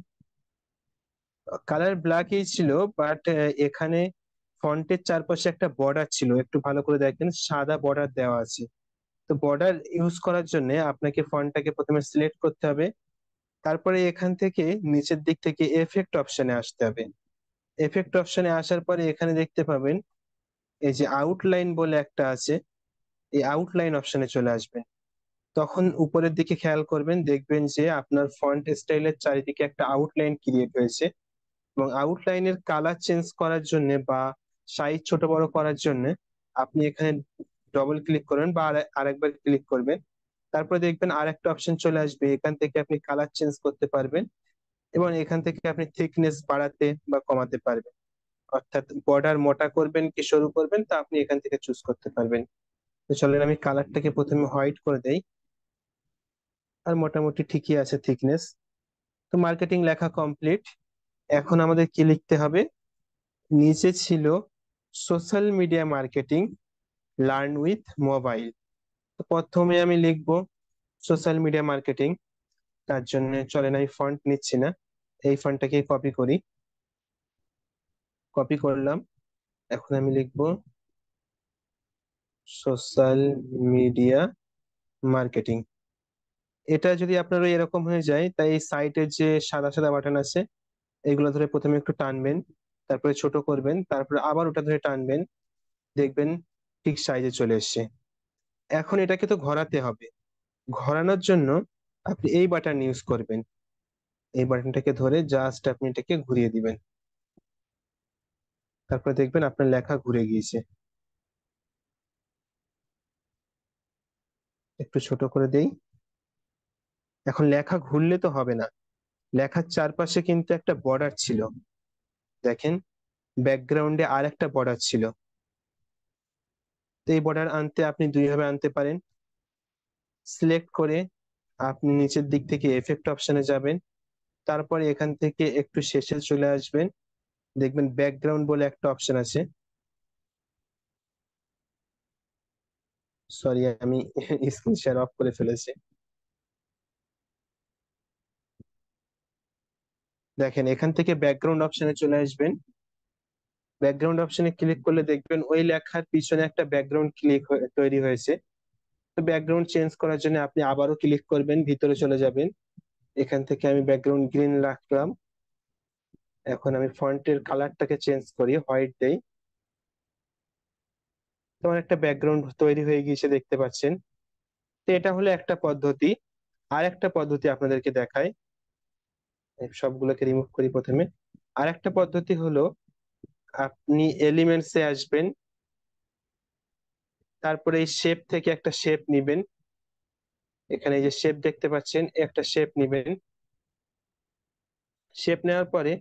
Speaker 2: কালার ব্ল্যাকই ছিল, বাট এখানে ফন্টের চারপাশে একটা বর্ডার ছিল, একটু ভালো করে দেখেন সাদা বর্ডার দেওয়া আছে। তো বর্ডার ইউজ করার জন্য আপনাকে ফন্টটাকে প্রথমে সিলেক্ট করতে হবে। তারপরে এখান থেকে নিচের দিক থেকে এফেক্ট অপশনে আসতে হবে। এফেক্ট অপশনে আসার পরে এখানে দেখতে পাবেন এই যে আউটলাইন বলে একটা আছে, এই আউটলাইন অপশনে চলে আসবেন। তখন উপরের দিকে খেয়াল করবেন, দেখবেন যে আপনার ফন্ট স্টাইলের চারিদিকে একটা আউটলাইন ক্রিয়েট হয়েছে। এবং আউটলাইনের কালার চেঞ্জ করার জন্য বা সাইজ ছোট বড় করার জন্য আপনি এখানে ডবল ক্লিক করবেন বা আরেকবার ক্লিক করবেন। তারপরে দেখবেন আরেকটা অপশন চলে আসবে, এখান থেকে আপনি কালার চেঞ্জ করতে পারবেন এবং এখান থেকে আপনি থিকনেস বাড়াতে বা কমাতে পারবেন। অর্থাৎ বর্ডার মোটা করবেন কি সরু করবেন তা আপনি এখান থেকে চুজ করতে পারবেন। তো চলেন আমি কালারটাকে প্রথমে হোয়াইট করে দেই। আর মোটামুটি ঠিকই আছে থিকনেস। তো মার্কেটিং লেখা কমপ্লিট। এখন আমাদের কি লিখতে হবে? নিচে ছিল social media marketing learn with mobile. তো প্রথমে আমি লিখবো সোশ্যাল মিডিয়া মার্কেটিং। তার জন্য চলেন আমি ফন্ট নিচ্ছি না, এই ফন্টটাকে কপি করি। কপি করলাম। এখন আমি লিখবো সোশ্যাল মিডিয়া মার্কেটিং। এটা যদি আপনার ওই এরকম হয়ে যায়, তাই এই সাইটের যে সাদা সাদা বাটন আছে এগুলো ধরে প্রথমে একটু টানবেন, তারপরে ছোট করবেন, তারপরে আবার ওটা ধরে টানবেন, দেখবেন ঠিক সাইজে চলে এসেছে। এখন এটাকে তো ঘোরাতে হবে। ঘোরানোর জন্য আপনি এই বাটন ইউজ করবেন। এই বাটনটাকে ধরে জাস্ট আপনি এটাকে ঘুরিয়ে দিবেন, তারপরে দেখবেন আপনার লেখা ঘুরে গিয়েছে। একটু ছোট করে দেই। এখন লেখা ঘুরলে তো হবে না, লেখার চারপাশে কিন্তু একটা বর্ডার ছিল, দেখেন ব্যাকগ্রাউন্ডে আর একটা বর্ডার ছিল। তো এই বর্ডার আনতে আপনি দুই ভাবে আনতে পারেন। সিলেক্ট করে আপনি নিচের দিক থেকে এফেক্ট অপশনে যাবেন, তারপরে এখান থেকে একটু শেষে চলে আসবেন, দেখবেন ব্যাকগ্রাউন্ড বলে একটা অপশন আছে। সরি, আমি স্ক্রিন শেয়ার অফ করে ফেলেছি। দেখেন এখান থেকে ব্যাকগ্রাউন্ড অপশনে চলে আসবেন। ব্যাকগ্রাউন্ড অপশনে ক্লিক করলে দেখবেন ওই লেখার পিছনে একটা ব্যাকগ্রাউন্ড তৈরি হয়েছে। তো ব্যাকগ্রাউন্ড চেঞ্জ করার জন্য আপনি আবারও ক্লিক করবেন, ভিতরে চলে যাবেন। এখান থেকে আমি ব্যাকগ্রাউন্ড গ্রিন রাখলাম। এখন আমি ফন্টের কালারটাকে চেঞ্জ করি, হোয়াইট দেই। তোমার একটা ব্যাকগ্রাউন্ড তৈরি হয়ে গিয়েছে দেখতে পাচ্ছেন। তো এটা হলো একটা পদ্ধতি। আর একটা পদ্ধতি আপনাদেরকে দেখাই। এই সবগুলোকে রিমুভ করি প্রথমে। আর একটা পদ্ধতি হলো আপনি এলিমেন্টস এ আসবেন, তারপরে এই শেপ থেকে একটা শেপ নিবেন। এখানে এই যে শেপ দেখতে পাচ্ছেন, একটা শেপ নিবেন। শেপ নেওয়ার পরে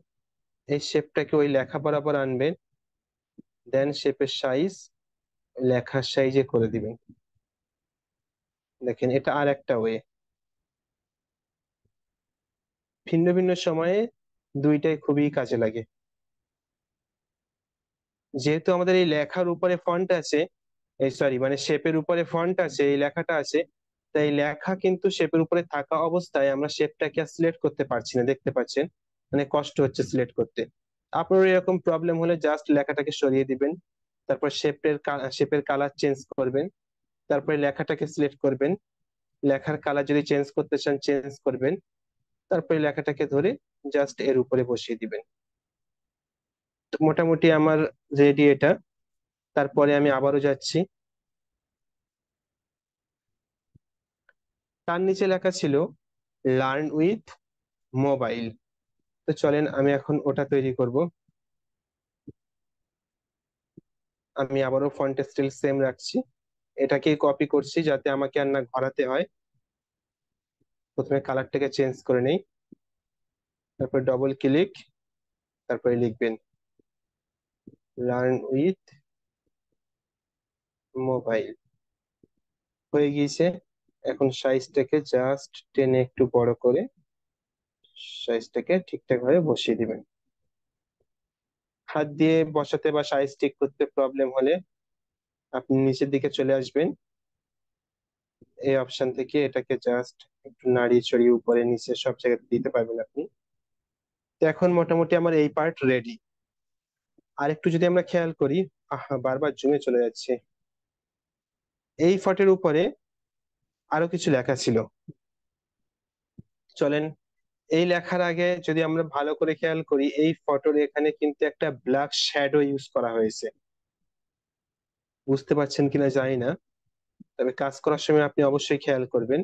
Speaker 2: এই শেপটাকে ওই লেখা বরাবর আনবেন, দেন শেপের সাইজ লেখার সাইজে করে দিবেন। দেখেন এটা আর একটা ওয়ে। ভিন্ন ভিন্ন সময়ে দুইটাই খুবই কাজে লাগে। যেহেতু আমাদের এই লেখার উপরে ফন্ট আছে, এই সরি মানে শেপের উপরে ফন্ট আছে, এই লেখাটা আছে, তাই লেখা কিন্তু শেপের উপরে থাকা অবস্থায় আমরা শেপটাকে সিলেক্ট করতে পারছি না, দেখতে পাচ্ছেন মানে কষ্ট হচ্ছে সিলেক্ট করতে। আপনার এরকম প্রবলেম হলে জাস্ট লেখাটাকে সরিয়ে দিবেন, তারপর শেপের কালার চেঞ্জ করবেন, তারপরে লেখাটাকে সিলেক্ট করবেন, লেখার কালার যদি চেঞ্জ করতে চান চেঞ্জ করবেন, তারপরে লেখাটাকে ধরে জাস্ট এর উপরে বসিয়ে দিবেন। তো মোটামুটি আমার রেডি এটা। তারপরে আমি আবারও যাচ্ছি, তার নিচে লেখা ছিল লার্ন উইথ মোবাইল। তো চলেন আমি এখন ওটা তৈরি করব। আমি আবারও ফন্ট স্টাইল সেম রাখছি, এটাকে কপি করছি যাতে আমাকে আর না ঘোরাতে হয়। প্রথমে কালারটাকে চেঞ্জ করে নেই, তারপর ডবল ক্লিক, তারপরে লিখবেন লার্ন উইথ মোবাইল। হয়ে গিয়েছে। এখন সাইজটাকে জাস্ট টেনে একটু বড় করে সাইজটাকে ঠিকঠাক ভাবে বসিয়ে দিবেন। হাত দিয়ে বসাতে বা সাইজ ঠিক করতে প্রবলেম হলে আপনি নিচের দিকে চলে আসবেন, এই অপশন থেকে এটাকে জাস্ট একটু নাড়িয়ে চড়িয়ে উপরে নিচে সব জায়গাতে দিতে পারবেন আপনি। তো এখন মোটামুটি আমার এই পার্ট রেডি। আর একটু যদি আমরা খেয়াল করি, আহা বারবার জুমে চলে যাচ্ছে, এই ফটোর উপরে আরো কিছু লেখা ছিল। চলেন এই লেখার আগে যদি আমরা ভালো করে খেয়াল করি, এই ফটোর এখানে কিন্তু একটা ব্ল্যাক শ্যাডো ইউজ করা হয়েছে। বুঝতে পারছেন কিনা জানি না, তবে কাজ করার সময় আপনি অবশ্যই খেয়াল করবেন।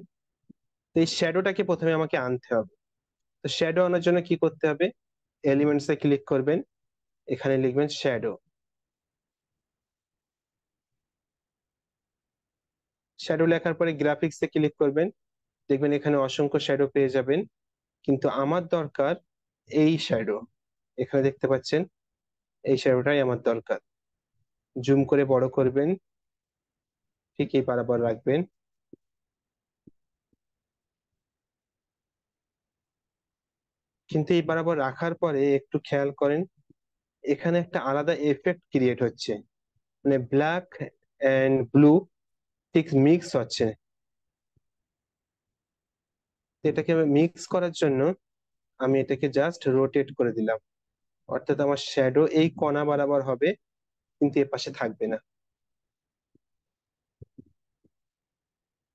Speaker 2: তো এই শ্যাডোটাকে প্রথমে আমাকে আনতে হবে। তো শ্যাডো আনার জন্য কি করতে হবে? এলিমেন্টস এ ক্লিক করবেন, এখানে লিখবেন শ্যাডো। শ্যাডো লেখার পরে গ্রাফিক্স এ ক্লিক করবেন, দেখবেন এখানে অসংখ্য শ্যাডো পেয়ে যাবেন, কিন্তু আমার দরকার এই শ্যাডো। এখানে দেখতে পাচ্ছেন, এই শ্যাডোটাই আমার দরকার। জুম করে বড় করবেন, ঠিক এই বরাবর রাখবেন। কিন্তু এই বরাবর রাখার পরে একটু খেয়াল করেন, এখানে একটা আলাদা এফেক্ট ক্রিয়েট হচ্ছে, মানে ব্ল্যাক এন্ড ব্লু ঠিক মিক্স হচ্ছে। এটাকে মিক্স করার জন্য আমি এটাকে জাস্ট রোটেট করে দিলাম, অর্থাৎ আমার শ্যাডো এই কণা বরাবর হবে, কিন্তু এ পাশে থাকবে না।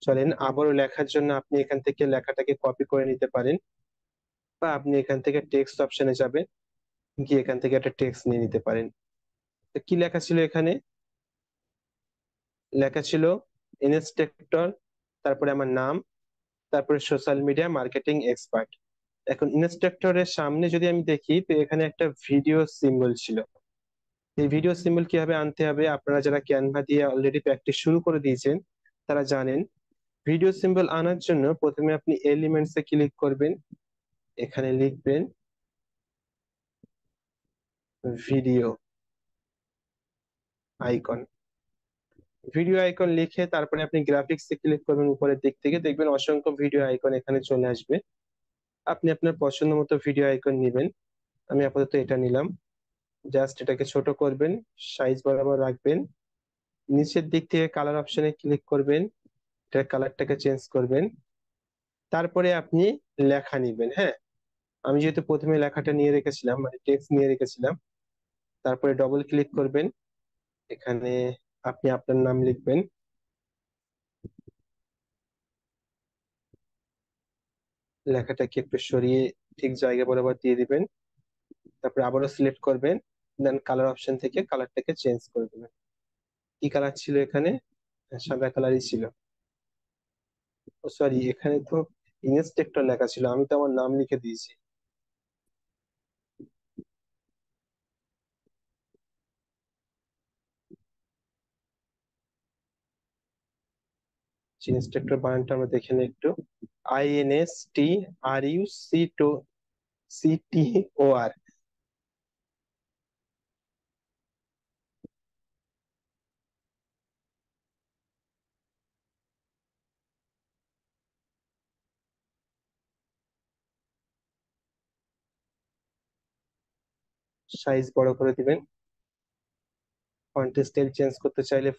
Speaker 2: চলেন আবারও লেখার জন্য আপনি এখান থেকে লেখাটাকে কপি করে নিতে পারেন, বা আপনি এখান থেকে টেক্সট অপশনে যাবেন, গিয়ে এখান থেকে একটা টেক্সট নিয়ে নিতে পারেন। তো কি লেখা ছিল এখানে? লেখা ছিল ইনস্ট্রাক্টর, তারপরে আমার নাম, তারপরে সোশ্যাল মিডিয়া মার্কেটিং এক্সপার্ট। এখন ইনস্ট্রাক্টরের সামনে যদি আমি দেখি, তো এখানে একটা ভিডিও সিম্বল ছিল। এই ভিডিও সিম্বল কিভাবে আনতে হবে, আপনারা যারা ক্যানভা দিয়ে অলরেডি প্র্যাকটিস শুরু করে দিয়েছেন তারা জানেন। ভিডিও সিম্বল আনার জন্য প্রথমে আপনি এলিমেন্টস এ ক্লিক করবেন, এখানে লিখবেন ভিডিও আইকন। ভিডিও আইকন লিখে তারপরে আপনি গ্রাফিক্স এ ক্লিক করবেন, উপরের দিক থেকে দেখবেন অসংখ্য ভিডিও আইকন এখানে চলে আসবে। আপনি আপনার পছন্দ মতো ভিডিও আইকন নেবেন। আমি আপাতত এটা নিলাম। জাস্ট এটাকে ছোট করবেন, সাইজ বরাবর রাখবেন, নিচের দিক থেকে কালার অপশনে ক্লিক করবেন, এটার কালারটাকে চেঞ্জ করবেন। তারপরে আপনি লেখা নিবেন। হ্যাঁ, আমি যেহেতু প্রথমে লেখাটা নিয়ে রেখেছিলাম, মানে টেক্সট নিয়ে রেখেছিলাম, তারপরে ডবল ক্লিক করবেন, এখানে আপনি আপনার নাম লিখবেন। লেখাটাকে একটু সরিয়ে ঠিক জায়গা বরাবর দিয়ে দিবেন, তারপরে আবারও সিলেক্ট করবেন, দেন কালার অপশন থেকে কালারটাকে চেঞ্জ করে দেবেন। কি কালার ছিল এখানে? সাদা কালারই ছিল। ও সরি, এখানে তো ইনস্ট্রাক্টর লেখা ছিল, আমি তো আমার নাম লিখে দিয়েছি। ইনস্ট্রাক্টর বানানটা আমরা দেখে নিই একটু। INSTRUCTOR। সাইজ বড় করে দিবেন। ফন্ট স্টাইল চেঞ্জ করতে চাইলে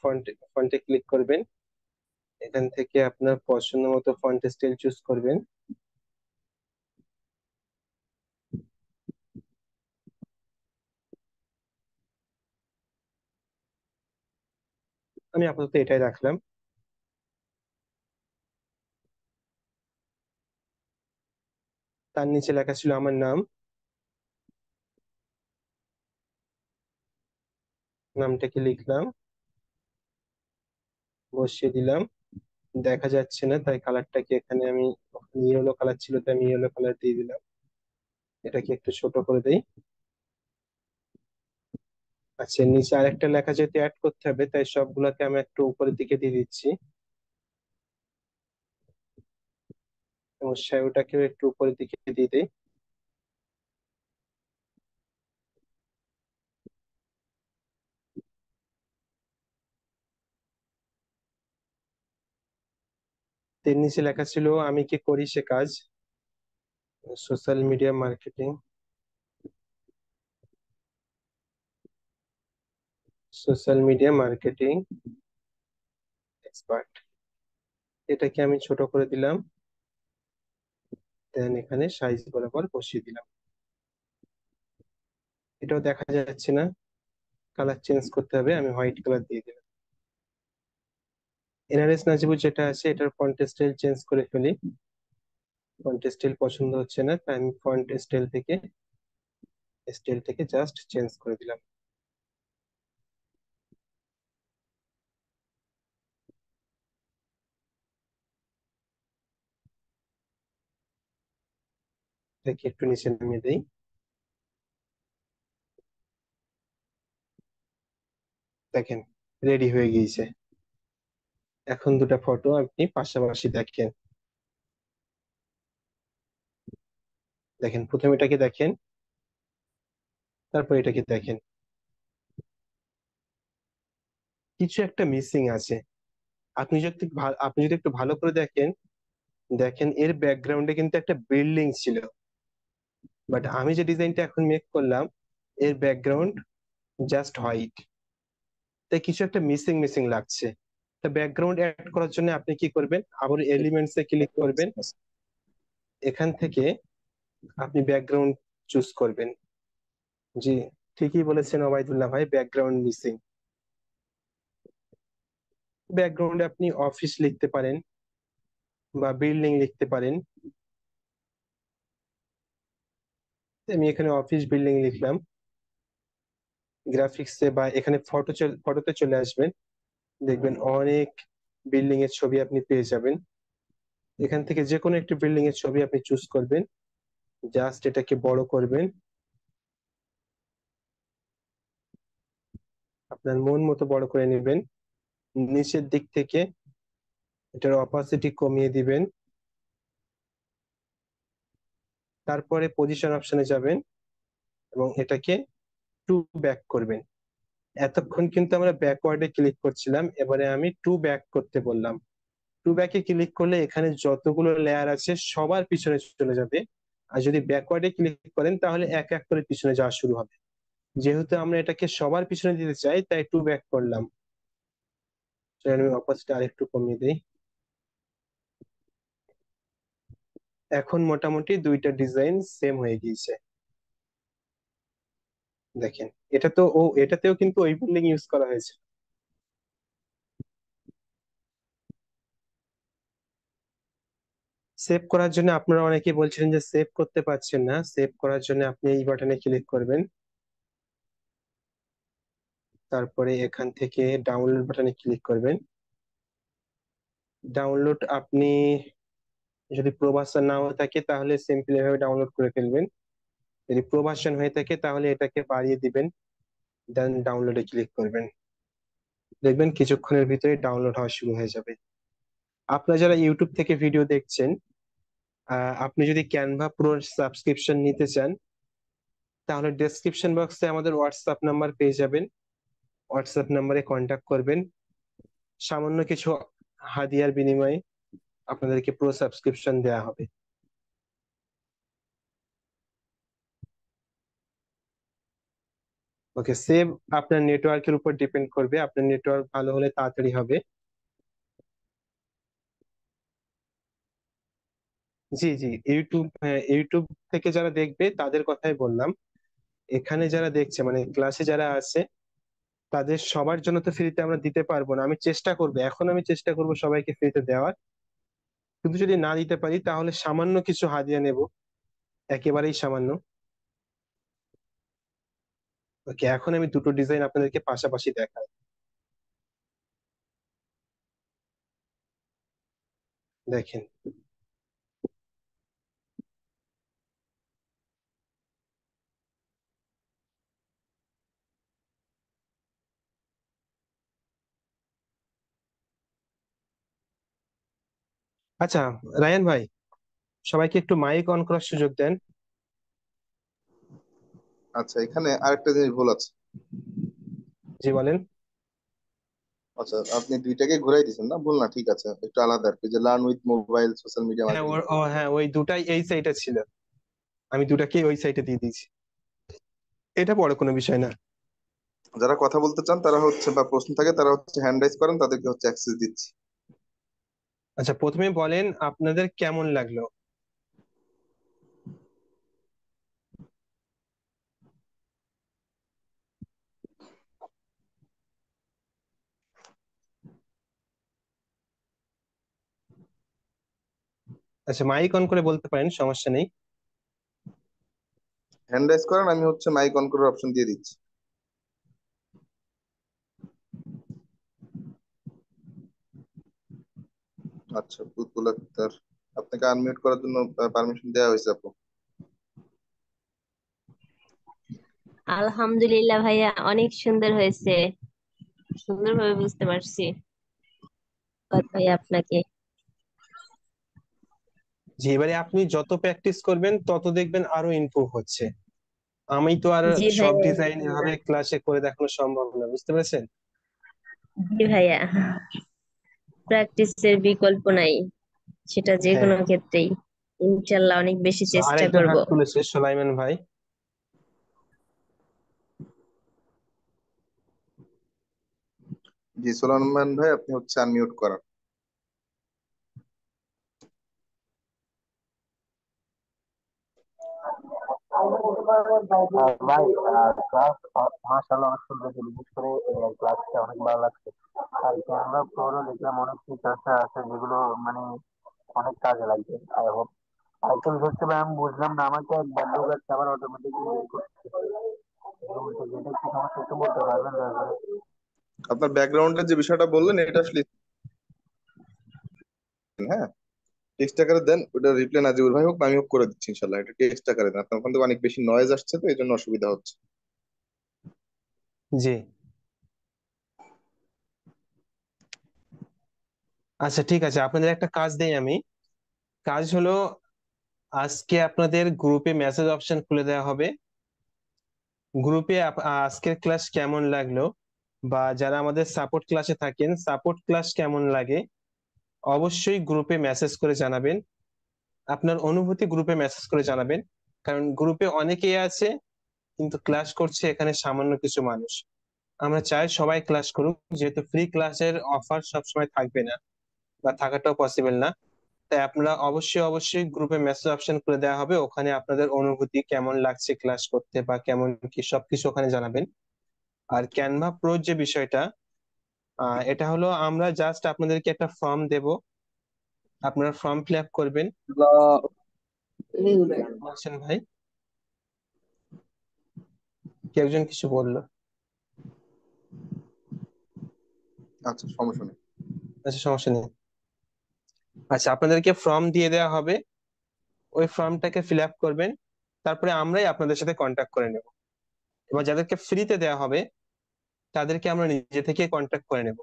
Speaker 2: ফন্টে ক্লিক করবেন, এখান থেকে আপনার পছন্দ মতো ফন্ট স্টাইল চুজ করবেন। আমি আপাতত এটাই রাখলাম। তার নিচে লেখা ছিল আমার নাম, নামটাকে লিখলাম, বসিয়ে দিলাম। দেখা যাচ্ছে না তাই কালারটাকে এখানে আমি, ইয়েলো কালার ছিল তাই আমি ইয়েলো কালার দিয়ে দিলাম। এটাকে একটু ছোট করে দেই। আচ্ছা, নিচে আরেকটা লেখা যেহেতু অ্যাড করতে হবে, তাই সবগুলোকে আমি একটু উপরের দিকে দিয়ে দিচ্ছি, এবং শ্যাডোটাকেও একটু উপরের দিকে দিয়ে দিই। এর নিচে লেখা ছিল আমি কি করি সে কাজ, social media marketing, social media marketing expert. এটাকে আমি ছোট করে দিলাম, দেন এখানে সাইজ বরাবর বসিয়ে দিলাম। এটাও দেখা যাচ্ছে না, কালার চেঞ্জ করতে হবে, আমি হোয়াইট কালার দিয়ে দিলাম। এনআরএস নাজিবুর যেটা আছে এটার ফন্ট স্টাইল চেঞ্জ করে ফেলি। ফন্ট স্টাইল পছন্দ হচ্ছে না, তাই আমি ফন্ট স্টাইল থেকে জাস্ট চেঞ্জ করে দিলাম। এটাকে একটু নিচে নামিয়ে দেই। দেখেন রেডি হয়ে গিয়েছে। এখন দুটা ফটো আপনি পাশাপাশি দেখেন। দেখেন প্রথমে এটাকে দেখেন, তারপর এটাকে দেখেন, কিছু একটা মিসিং আছে। আপনি যদি একটু ভালো করে দেখেন, দেখেন এর ব্যাকগ্রাউন্ডে কিন্তু একটা বিল্ডিং ছিল, বাট আমি যে ডিজাইনটা এখন মেক করলাম এর ব্যাকগ্রাউন্ড জাস্ট হোয়াইট। তাই কিছু একটা মিসিং মিসিং লাগছে। তা ব্যাকগ্রাউন্ড অ্যাড করার জন্য আপনি কি করবেন, আবার এলিমেন্টস এ ক্লিক করবেন। এখান থেকে আপনি ব্যাকগ্রাউন্ড চুজ করবেন। জি, ঠিকই বলেছেন ওবায়দুল্লাহ ভাই, ব্যাকগ্রাউন্ড মিসিং। ব্যাকগ্রাউন্ডে আপনি অফিস লিখতে পারেন বা বিল্ডিং লিখতে পারেন। আমি এখানে অফিস বিল্ডিং লিখলাম। গ্রাফিক্সে বা এখানে ফটোতে চলে আসবেন, দেখবেন অনেক বিল্ডিং এর ছবি আপনি পেয়ে যাবেন। এখান থেকে যে কোনো একটি বিল্ডিং এর ছবি আপনি চুজ করবেন, জাস্ট এটাকে বড় করবেন আপনার মন মতো বড় করে নেবেন। নিচের দিক থেকে এটার অপাসিটি কমিয়ে দিবেন। তারপরে পজিশন অপশনে যাবেন এবং এটাকে টু ব্যাক করবেন। এতক্ষণ কিন্তু আমরা ব্যাকওয়ার্ডে ক্লিক করছিলাম, এবারে আমি টু ব্যাক করতে বললাম। টু ব্যাকে ক্লিক করলে এখানে যতগুলো লেয়ার আছে সবার পিছনে চলে যাবে। আর যদি ব্যাকওয়ার্ডে ক্লিক করেন তাহলে এক এক করে পিছনে যাওয়া শুরু হবে। যেহেতু আমরা এটাকে সবার পিছনে দিতে চাই তাই টু ব্যাক করলাম। চলেন আমি অপাসিটি আরেকটু কমিয়ে দিই। এখন মোটামুটি দুইটা ডিজাইন সেম হয়ে গিয়েছে। দেখেন এটাতেও কিন্তু ওই বিল্ডিং ইউজ করা হয়েছে। সেভ করার জন্য আপনারা অনেকেই বলছিলেন যে সেভ করতে পারছেন না, সেভ করার জন্য আপনি এই বাটনে ক্লিক করবেন। তারপরে এখান থেকে ডাউনলোড বাটনে ক্লিক করবেন। ডাউনলোড আপনি যদি প্রো ভার্সন না হয়ে থাকে তাহলে সিম্পলি ভাবে ডাউনলোড করে ফেলবেন। যদি প্রো ভার্সন হয়ে থাকে তাহলে এটাকে বাড়িয়ে দিবেন, দেন ডাউনলোডে ক্লিক করবেন। দেখবেন কিছুক্ষণের ভিতরে ডাউনলোড হওয়া শুরু হয়ে যাবে। আপনারা যারা ইউটিউব থেকে ভিডিও দেখছেন, আপনি যদি ক্যানভা প্রো সাবস্ক্রিপশন নিতে চান তাহলে ডেসক্রিপশন বক্সে আমাদের হোয়াটসঅ্যাপ নাম্বার পেয়ে যাবেন। হোয়াটসঅ্যাপ নাম্বারে কন্ট্যাক্ট করবেন। সামান্য কিছু হাদিয়ার বিনিময়ে আপনাদেরকে প্রো সাবস্ক্রিপশন দেওয়া হবে। ওকে, সেভ আপনার নেটওয়ার্কের উপর ডিপেন্ড করবে, আপনার নেটওয়ার্ক ভালো হলে তাড়াতাড়ি হবে। জি জি, ইউটিউব থেকে যারা দেখবে তাদের কথাই বললাম। এখানে যারা দেখছে মানে ক্লাসে যারা আছে তাদের সবার জন্য তো ফ্রিতে আমরা দিতে পারবো না। আমি চেষ্টা করব সবাইকে ফ্রিতে দেওয়ার। কিন্তু যদি না দিতে পারি তাহলে সামান্য কিছু হাদিয়া নেব, একেবারেই সামান্য। ওকে, এখন আমি দুটো ডিজাইন আপনাদেরকে পাশাপাশি দেখাই। দেখেন, আচ্ছা রায়ান ভাই, সবাইকে একটু মাইক অন করার সুযোগ দেন।
Speaker 1: আচ্ছা, এখানে আরেকটা জিনিস ভুল আছে।
Speaker 2: জি বলেন।
Speaker 1: আচ্ছা, আপনি দুইটাকে ঘুরাই দিচ্ছেন না, ভুল না, ঠিক আছে, একটু আলাদা আর কি, যে learn with mobile social media
Speaker 2: হ্যাঁ
Speaker 1: মার্কেটিং।
Speaker 2: হ্যাঁ, ওই দুটাই এই সাইটে ছিল, আমি দুটাকেই ওই সাইটে দিয়ে দিয়েছি। এটা বড় কোনো বিষয় না।
Speaker 1: যারা কথা বলতে চান তারা হচ্ছে, বা প্রশ্ন থাকে তারা হচ্ছে হ্যান্ড রাইজ করেন, তাদেরকে হচ্ছে অ্যাক্সেস দিচ্ছি।
Speaker 2: আচ্ছা প্রথমে বলেন আপনাদের কেমন লাগলো। আচ্ছা মাইক অন করে বলতে পারেন, সমস্যা নেই।
Speaker 1: হ্যান্ড রাইজ করেন, আমি হচ্ছে মাইক অন করার অপশন দিয়ে দিচ্ছি। আচ্ছা, বুলবুল আক্তার, আপনাকে আনমিউট করার জন্য পারমিশন দেওয়া হয়েছে আপু।
Speaker 3: আলহামদুলিল্লাহ ভাইয়া, অনেক সুন্দর হয়েছে। সুন্দরভাবে বুঝতে পারছি। ধন্যবাদ ভাইয়া আপনাকে।
Speaker 2: যে এবারে আপনি যত প্র্যাকটিস করবেন তত দেখবেন আরো ইমপ্রুভ হচ্ছে। আমি তো আর
Speaker 3: জি
Speaker 2: সব
Speaker 3: ভাইয়া,
Speaker 2: ডিজাইন এভাবে
Speaker 3: ইনশাল্লাহ।
Speaker 2: ক্লাসে করে দেখানো সম্ভব না, বুঝতে পেরেছেন?
Speaker 3: জি ভাইয়া, প্র্যাকটিসের বিকল্প নাই, সেটা যে
Speaker 2: হ্যাঁ।
Speaker 3: কোনো ক্ষেত্রেই। ইনশাল্লাহ অনেক বেশি
Speaker 2: So,
Speaker 3: চেষ্টা
Speaker 2: আরেকজন
Speaker 3: করব।
Speaker 2: হাত তুলেছে, সোলাইমান ভাই।
Speaker 1: জি সোলাইমান ভাই, আপনি হচ্ছে আনমিউট করার।
Speaker 4: ভাই, ক্লাস মাশাআল্লাহ অনেক সুন্দর ছিল। বিশেষ করে ক্লাসটা অনেক ভালো লাগছে। আর ক্যানভা প্রোরও দেখলাম অনেক ফিচার্স আছে যেগুলো মানে অনেক কাজে লাগবে। I hope. আরেকটা বিষয় হচ্ছে ভাই, আমি বুঝলাম না, আমাকে একবার ঢোকাচ্ছে আবার অটোমেটিকলি বের করছে। যেটা কি সমস্যা একটু বলতে পারবেন দয়া করে?
Speaker 1: আপনার ব্যাকগ্রাউন্ডের যে বিষয়টা বললেন এটা আসলে, হ্যাঁ, টেক্সট আকারে দেন, ওটা রিপ্লাই নাজিবুল ভাই হোক বা আমি হোক করে দিচ্ছি ইনশাল্লাহ। এটা টেক্সট আকারে দেন, আপনার ওখান থেকে অনেক বেশি নয়েজ আসছে তো এই জন্য অসুবিধা হচ্ছে।
Speaker 2: জি। আচ্ছা ঠিক আছে, আপনাদের একটা কাজ দেই আমি। কাজ হলো, আজকে আপনাদের গ্রুপে মেসেজ অপশন খুলে দেওয়া হবে। গ্রুপে আজকের ক্লাস কেমন লাগলো, বা যারা আমাদের সাপোর্ট ক্লাসে থাকেন সাপোর্ট ক্লাস কেমন লাগে, অবশ্যই গ্রুপে মেসেজ করে জানাবেন। আপনার অনুভূতি গ্রুপে মেসেজ করে জানাবেন। কারণ গ্রুপে অনেকেই আছে কিন্তু ক্লাস করছে এখানে সামান্য কিছু মানুষ। আমরা চাই সবাই ক্লাস করুক, যেহেতু ফ্রি ক্লাসের অফার সবসময় থাকবে না বা থাকাটাও পসিবল না। তাই আপনারা অবশ্যই অবশ্যই গ্রুপে মেসেজ অপশন করে দেওয়া হবে, ওখানে আপনাদের অনুভূতি কেমন লাগছে ক্লাস করতে বা কেমন কি সবকিছু ওখানে জানাবেন। আর ক্যানভা প্রো যে বিষয়টা, এটা হলো আমরা জাস্ট আপনাদেরকে একটা ফর্ম দেব, আপনারা ফর্ম ফিল আপ করবেন। বলছেন ভাই, কেউ একজন কিছু বললো।
Speaker 1: আচ্ছা, সমস্যা নেই।
Speaker 2: আচ্ছা সমস্যা নেই। আচ্ছা, আপনাদেরকে ফর্ম দিয়ে দেওয়া হবে, ওই ফর্মটাকে ফিল আপ করবেন, তারপরে আমরাই আপনাদের সাথে কন্ট্যাক্ট করে নেব। এবার যাদেরকে ফ্রিতে দেওয়া হবে তাদেরকে আমরা নিজে থেকে কন্ট্যাক্ট করে নেব।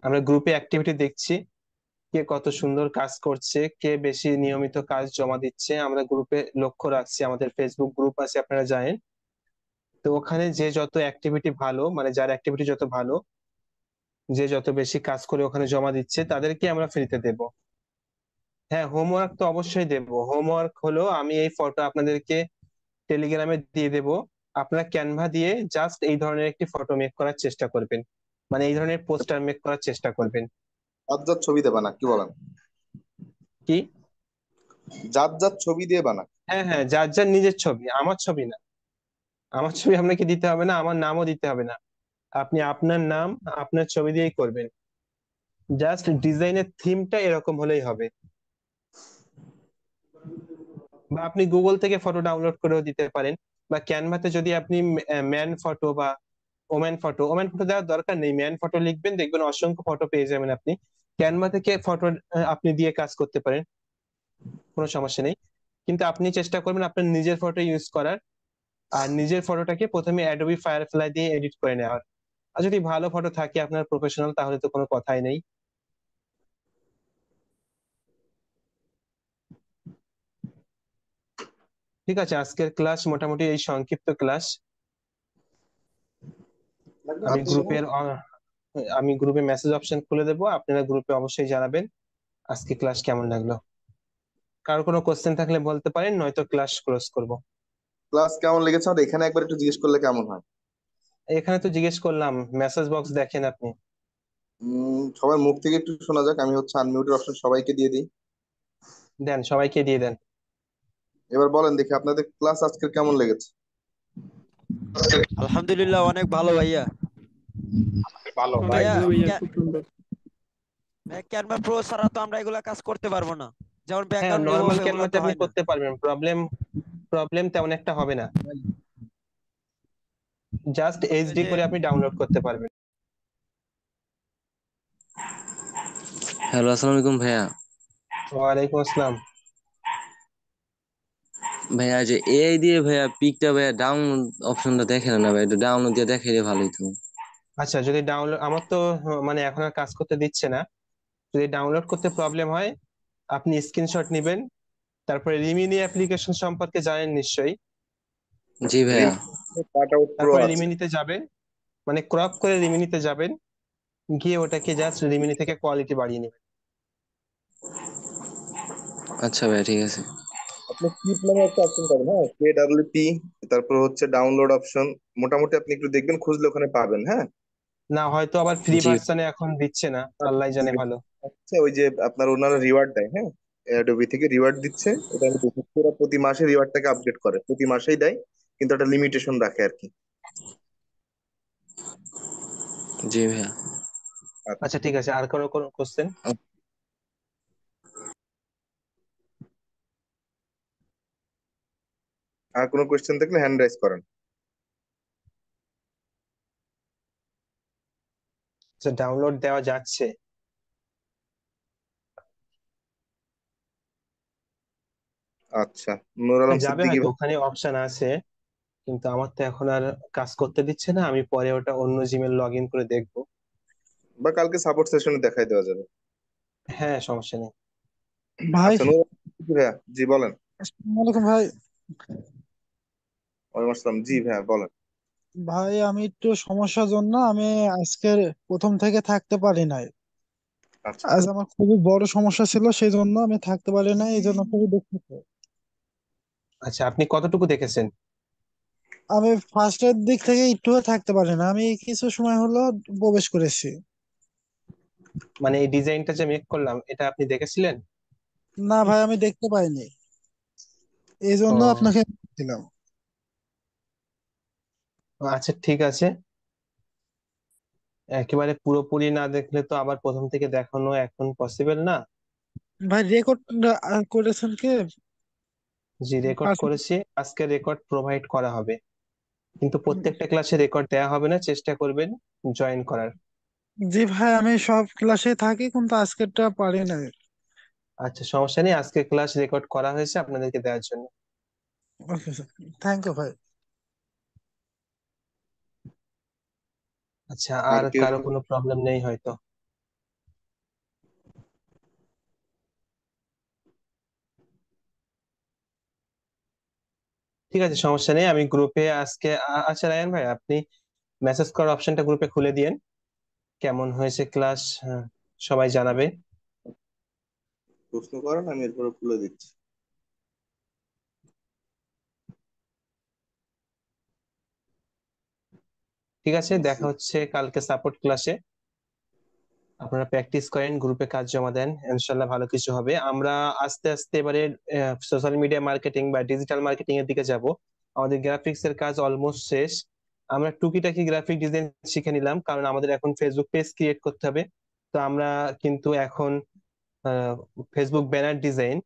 Speaker 2: আমরা গ্রুপে অ্যাক্টিভিটি দেখছি, কে কত সুন্দর কাজ করছে, কে বেশি নিয়মিত কাজ জমা দিচ্ছে, আমরা গ্রুপে লক্ষ্য রাখছি। আমাদের ফেসবুক গ্রুপ আছে, আপনারা জানেন। তো ওখানে যে যত অ্যাক্টিভিটি ভালো, মানে যার অ্যাক্টিভিটি যত ভালো, যে যত বেশি কাজ করে ওখানে জমা দিচ্ছে, তাদেরকে আমরা ফ্রিতে দেব। হ্যাঁ, হোমওয়ার্ক তো অবশ্যই দেব। হোমওয়ার্ক হলো, আমি এই ফটো আপনাদেরকে টেলিগ্রামে দিয়ে দেব। আপনারা ক্যানভা দিয়ে জাস্ট এই ধরনের একটি ফটো মেক করার চেষ্টা করবেন, মানে এই ধরনের পোস্টার মেক করার চেষ্টা করবেন।
Speaker 1: যার যার ছবি দেবা না, কি বলেন?
Speaker 2: কি?
Speaker 1: যার যার ছবি দিয়ে বানা।
Speaker 2: হ্যাঁ হ্যাঁ, যার যার নিজের ছবি, আমার ছবি না। আমার ছবি আপনাকে দিতে হবে না, আমার নামও দিতে হবে না। আপনি আপনার নাম, আপনার ছবি দিয়েই করবেন। জাস্ট ডিজাইনের থিমটা এরকম হলেই হবে। বা আপনি গুগল থেকে ফটো ডাউনলোড করেও দিতে পারেন, বা ক্যানভাতে যদি আপনি ম্যান ফটো বা ওম্যান ফটো, ওম্যান ফটো দেওয়ার দরকার নেই, ম্যান ফটো লিখবেন, দেখবেন অসংখ্য ফটো পেয়ে যাবেন আপনি। ক্যানভা থেকে ফটো আপনি দিয়ে কাজ করতে পারেন, কোনো সমস্যা নেই। কিন্তু আপনি চেষ্টা করবেন আপনার নিজের ফটো ইউজ করার, আর নিজের ফটোটাকে প্রথমে অ্যাডোবি ফায়ারফ্লাই দিয়ে এডিট করে নেওয়ার। আর যদি ভালো ফটো থাকে আপনার প্রফেশনাল, তাহলে তো কোনো কথাই নেই। ঠিক আছে, আজকের ক্লাস মোটামুটি এই সংক্ষিপ্ত ক্লাস। আমি
Speaker 1: আচ্ছা,
Speaker 2: গ্রুপের আমি গ্রুপে মেসেজ অপশন খুলে দেবো, আপনারা গ্রুপে অবশ্যই জানাবেন আজকে ক্লাস কেমন লাগলো। কারো কোনো কোশ্চেন থাকলে বলতে পারেন, নয়তো ক্লাস ক্লোজ করব।
Speaker 1: ক্লাস কেমন লেগেছে আর এখানে একবার একটু জিজ্ঞেস করলে কেমন হয়?
Speaker 2: এখানে তো জিজ্ঞেস করলাম, মেসেজ বক্স দেখেন আপনি।
Speaker 1: সবার মুখ থেকে একটু শোনা যাক। আমি হচ্ছে আনমিউটের অপশন সবাইকে দিয়ে দিই।
Speaker 2: দেন, সবাইকে দিয়ে দেন।
Speaker 1: এবার বলেন দেখি আপনাদের ক্লাস আজকে কেমন লেগেছে।
Speaker 5: আলহামদুলিল্লাহ, অনেক ভালো ভাইয়া।
Speaker 1: ভালো
Speaker 2: ভাই,
Speaker 1: ভাই।
Speaker 5: ভাইয়া,
Speaker 6: ভালো ভাইয়া, খুব সুন্দর।
Speaker 5: ক্যানভা প্রো ছাড়া তো আমরা এগুলা কাজ করতে পারবো না। যেমন
Speaker 2: হ্যাঁ,
Speaker 5: ব্যাকগ্রাউন্ড রিমুভ
Speaker 2: নর্মাল
Speaker 5: এগুলো
Speaker 2: ক্যানভাতে
Speaker 5: তো
Speaker 2: আপনি
Speaker 5: হয় না।
Speaker 2: করতে পারবেন, প্রবলেম প্রবলেম তেমন একটা হবে না। জাস্ট
Speaker 5: ওই
Speaker 2: এইচডি
Speaker 5: যে
Speaker 2: করে আপনি ডাউনলোড করতে পারবেন।
Speaker 7: হ্যালো, আসসালামু আলাইকুম ভাইয়া।
Speaker 2: ওয়ালাইকুম আসসালাম।
Speaker 6: ভাইয়া যে এআই দিয়ে ভাইয়া পিকটা ভাইয়া ডাউনলোড অপশনটা দেখে না ভাই, একটু ডাউনলোড দিয়ে দেখাইলে ভালোই তো।
Speaker 2: আচ্ছা, যদি ডাউনলোড, আমার তো মানে এখন আর কাজ করতে দিচ্ছে না। যদি ডাউনলোড করতে প্রবলেম হয়, আপনি স্ক্রিনশট নেবেন। তারপরে রিমিনি অ্যাপ্লিকেশন সম্পর্কে জানেন নিশ্চয়ই।
Speaker 6: জি ভাইয়া।
Speaker 1: কাট আউট প্রো
Speaker 2: তারপরে
Speaker 1: আছে।
Speaker 2: রিমিনিতে যাবেন, মানে ক্রপ করে রিমিনিতে যাবেন, গিয়ে ওটাকে জাস্ট রিমিনি থেকে কোয়ালিটি বাড়িয়ে নেবেন।
Speaker 6: আচ্ছা ভাইয়া ঠিক আছে।
Speaker 1: আপনি কিপ নামে একটা অপশন পাবেন, হ্যাঁ, KWP, তারপর হচ্ছে ডাউনলোড অপশন। মোটামুটি আপনি একটু দেখবেন, খুঁজলে ওখানে পাবেন, হ্যাঁ।
Speaker 2: না, হয়তো আবার ফ্রি
Speaker 6: জি।
Speaker 2: ভার্সনে এখন দিচ্ছে না, আল্লাহ জানে ভালো।
Speaker 1: আচ্ছা, ওই যে আপনার ওনারা রিওয়ার্ড দেয়, হ্যাঁ, অ্যাডোবি থেকে রিওয়ার্ড দিচ্ছে, এটা আমি দেখেছি। ওরা প্রতি মাসে রিওয়ার্ডটাকে আপডেট করে, প্রতি মাসেই দেয়, কিন্তু একটা লিমিটেশন রাখে আর কি।
Speaker 6: জি ভাইয়া।
Speaker 2: আচ্ছা, ঠিক আছে, আর কোনো কোনো কোশ্চেন?
Speaker 1: আর কোনো কোয়েশ্চেন থাকলে হ্যান্ড রাইজ করেন।
Speaker 2: আচ্ছা, ডাউনলোড দেওয়া যাচ্ছে।
Speaker 1: আচ্ছা, নূর আলম
Speaker 2: যাবে
Speaker 1: সিদ্দিকী
Speaker 2: হয়তো,
Speaker 1: ভাই।
Speaker 2: ওখানে অপশন আছে, কিন্তু আমার তো এখন আর কাজ করতে দিচ্ছে না। আমি পরে ওটা অন্য জিমেল লগ ইন করে দেখবো।
Speaker 1: বা কালকে সাপোর্ট সেশনে দেখাই দেওয়া যাবে।
Speaker 2: হ্যাঁ, সমস্যা নেই।
Speaker 7: ভাই,
Speaker 1: আচ্ছা, নূর আলম সিদ্দিকী ভাইয়া, জি বলেন।
Speaker 7: আসসালামু আলাইকুম ভাই।
Speaker 1: ওয়ালাইকুম আসসালাম, জি ভাইয়া বলেন।
Speaker 7: ভাই, আমি একটু সমস্যার জন্য আমি আজকের প্রথম থেকে থাকতে পারি নাই।
Speaker 1: আচ্ছা,
Speaker 7: আজ আমার খুবই বড় সমস্যা ছিল, সেই জন্য আমি থাকতে পারি নাই, এই জন্য খুবই দুঃখিত।
Speaker 2: আচ্ছা, আপনি কতটুকু দেখেছেন?
Speaker 7: আমি ফার্স্টের দিক থেকে একটুও থাকতে পারি না, আমি কিছু সময় হলো প্রবেশ করেছি।
Speaker 2: মানে এই ডিজাইনটা যে মেক করলাম, এটা আপনি দেখেছিলেন?
Speaker 7: না ভাই, আমি দেখতে পাইনি, এই জন্য
Speaker 2: ও,
Speaker 7: আপনাকে দিলাম।
Speaker 2: আচ্ছা, ঠিক আছে। একেবারে পুরোপুরি না দেখলে তো আবার প্রথম থেকে দেখানো এখন পসিবল না।
Speaker 7: ভাই, রেকর্ড করেছেন কি?
Speaker 2: জি, রেকর্ড
Speaker 7: পার্সোনাল?
Speaker 2: করেছি। আজকে রেকর্ড প্রোভাইড করা হবে, কিন্তু প্রত্যেকটা ক্লাসে রেকর্ড দেওয়া হবে না, চেষ্টা করবেন জয়েন করার।
Speaker 7: জি ভাই, আমি সব ক্লাসে থাকি, কিন্তু আজকেরটা পারি নাই।
Speaker 2: আচ্ছা, সমস্যা নেই, আজকে ক্লাস রেকর্ড করা হয়েছে আপনাদেরকে দেওয়ার জন্য।
Speaker 7: ওকে স্যার, থ্যাংক ইউ ভাই।
Speaker 2: আচ্ছা,
Speaker 1: আর
Speaker 2: আর
Speaker 1: কেউ?
Speaker 2: কারো কোনো প্রবলেম নেই হয়তো? ঠিক আছে, সমস্যা নেই, আমি গ্রুপে আজকে আচ্ছা রায়ন ভাই, আপনি মেসেজ করার অপশনটা গ্রুপে খুলে দিয়েন, কেমন হয়েছে ক্লাস, সবাই জানাবে।
Speaker 1: প্রশ্ন করেন, আমি এরপরে খুলে দিচ্ছি।
Speaker 2: ঠিক আছে, দেখা হচ্ছে কালকে সাপোর্ট ক্লাসে। আপনারা প্র্যাকটিস করেন, গ্রুপে কাজ জমা দেন, ইনশাল্লাহ ভালো কিছু হবে। আমরা আস্তে আস্তে এবারে সোশ্যাল মিডিয়া মার্কেটিং বা ডিজিটাল মার্কেটিং এর দিকে যাব। আমাদের গ্রাফিক্স এর কাজ অলমোস্ট শেষ। আমরা টুকিটাকি গ্রাফিক ডিজাইন শিখে নিলাম, কারণ আমাদের এখন ফেসবুক পেজ ক্রিয়েট করতে হবে। তো আমরা কিন্তু এখন ফেসবুক ব্যানার ডিজাইন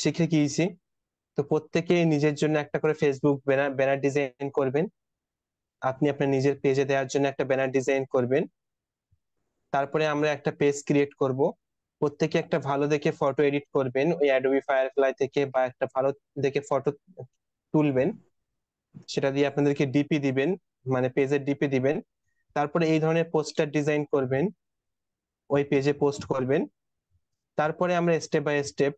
Speaker 2: শিখে গিয়েছি। তো প্রত্যেকে নিজের জন্য একটা করে ফেসবুক ব্যানার ব্যানার ডিজাইন করবেন। আপনি আপনার নিজের পেজে দেওয়ার জন্য একটা ব্যানার ডিজাইন করবেন। তারপরে আমরা একটা পেজ ক্রিয়েট করব। প্রত্যেকে একটা ভালো দেখে ফটো এডিট করবেন ওই অ্যাডোবি ফায়ারফ্লাই থেকে, বা একটা ভালো দেখে ফটো তুলবেন, সেটা দিয়ে আপনাদেরকে ডিপি দিবেন, মানে পেজের ডিপি দিবেন। তারপরে এই ধরনের পোস্টার ডিজাইন করবেন, ওই পেজে পোস্ট করবেন। তারপরে আমরা স্টেপ বাই স্টেপ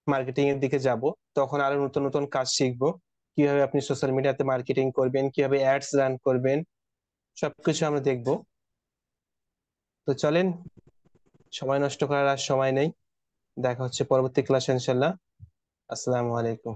Speaker 2: মার্কেটিং এর দিকে যাব। তখন আরো নতুন নতুন কাজ শিখবো, কিভাবে আপনি সোশ্যাল মিডিয়াতে মার্কেটিং করবেন, কিভাবে অ্যাডস রান করবেন, সবকিছু আমরা দেখবো। তো চলেন, সময় নষ্ট করার আর সময় নেই। দেখা হচ্ছে পরবর্তী ক্লাসে ইনশাল্লাহ। আসসালামু আলাইকুম।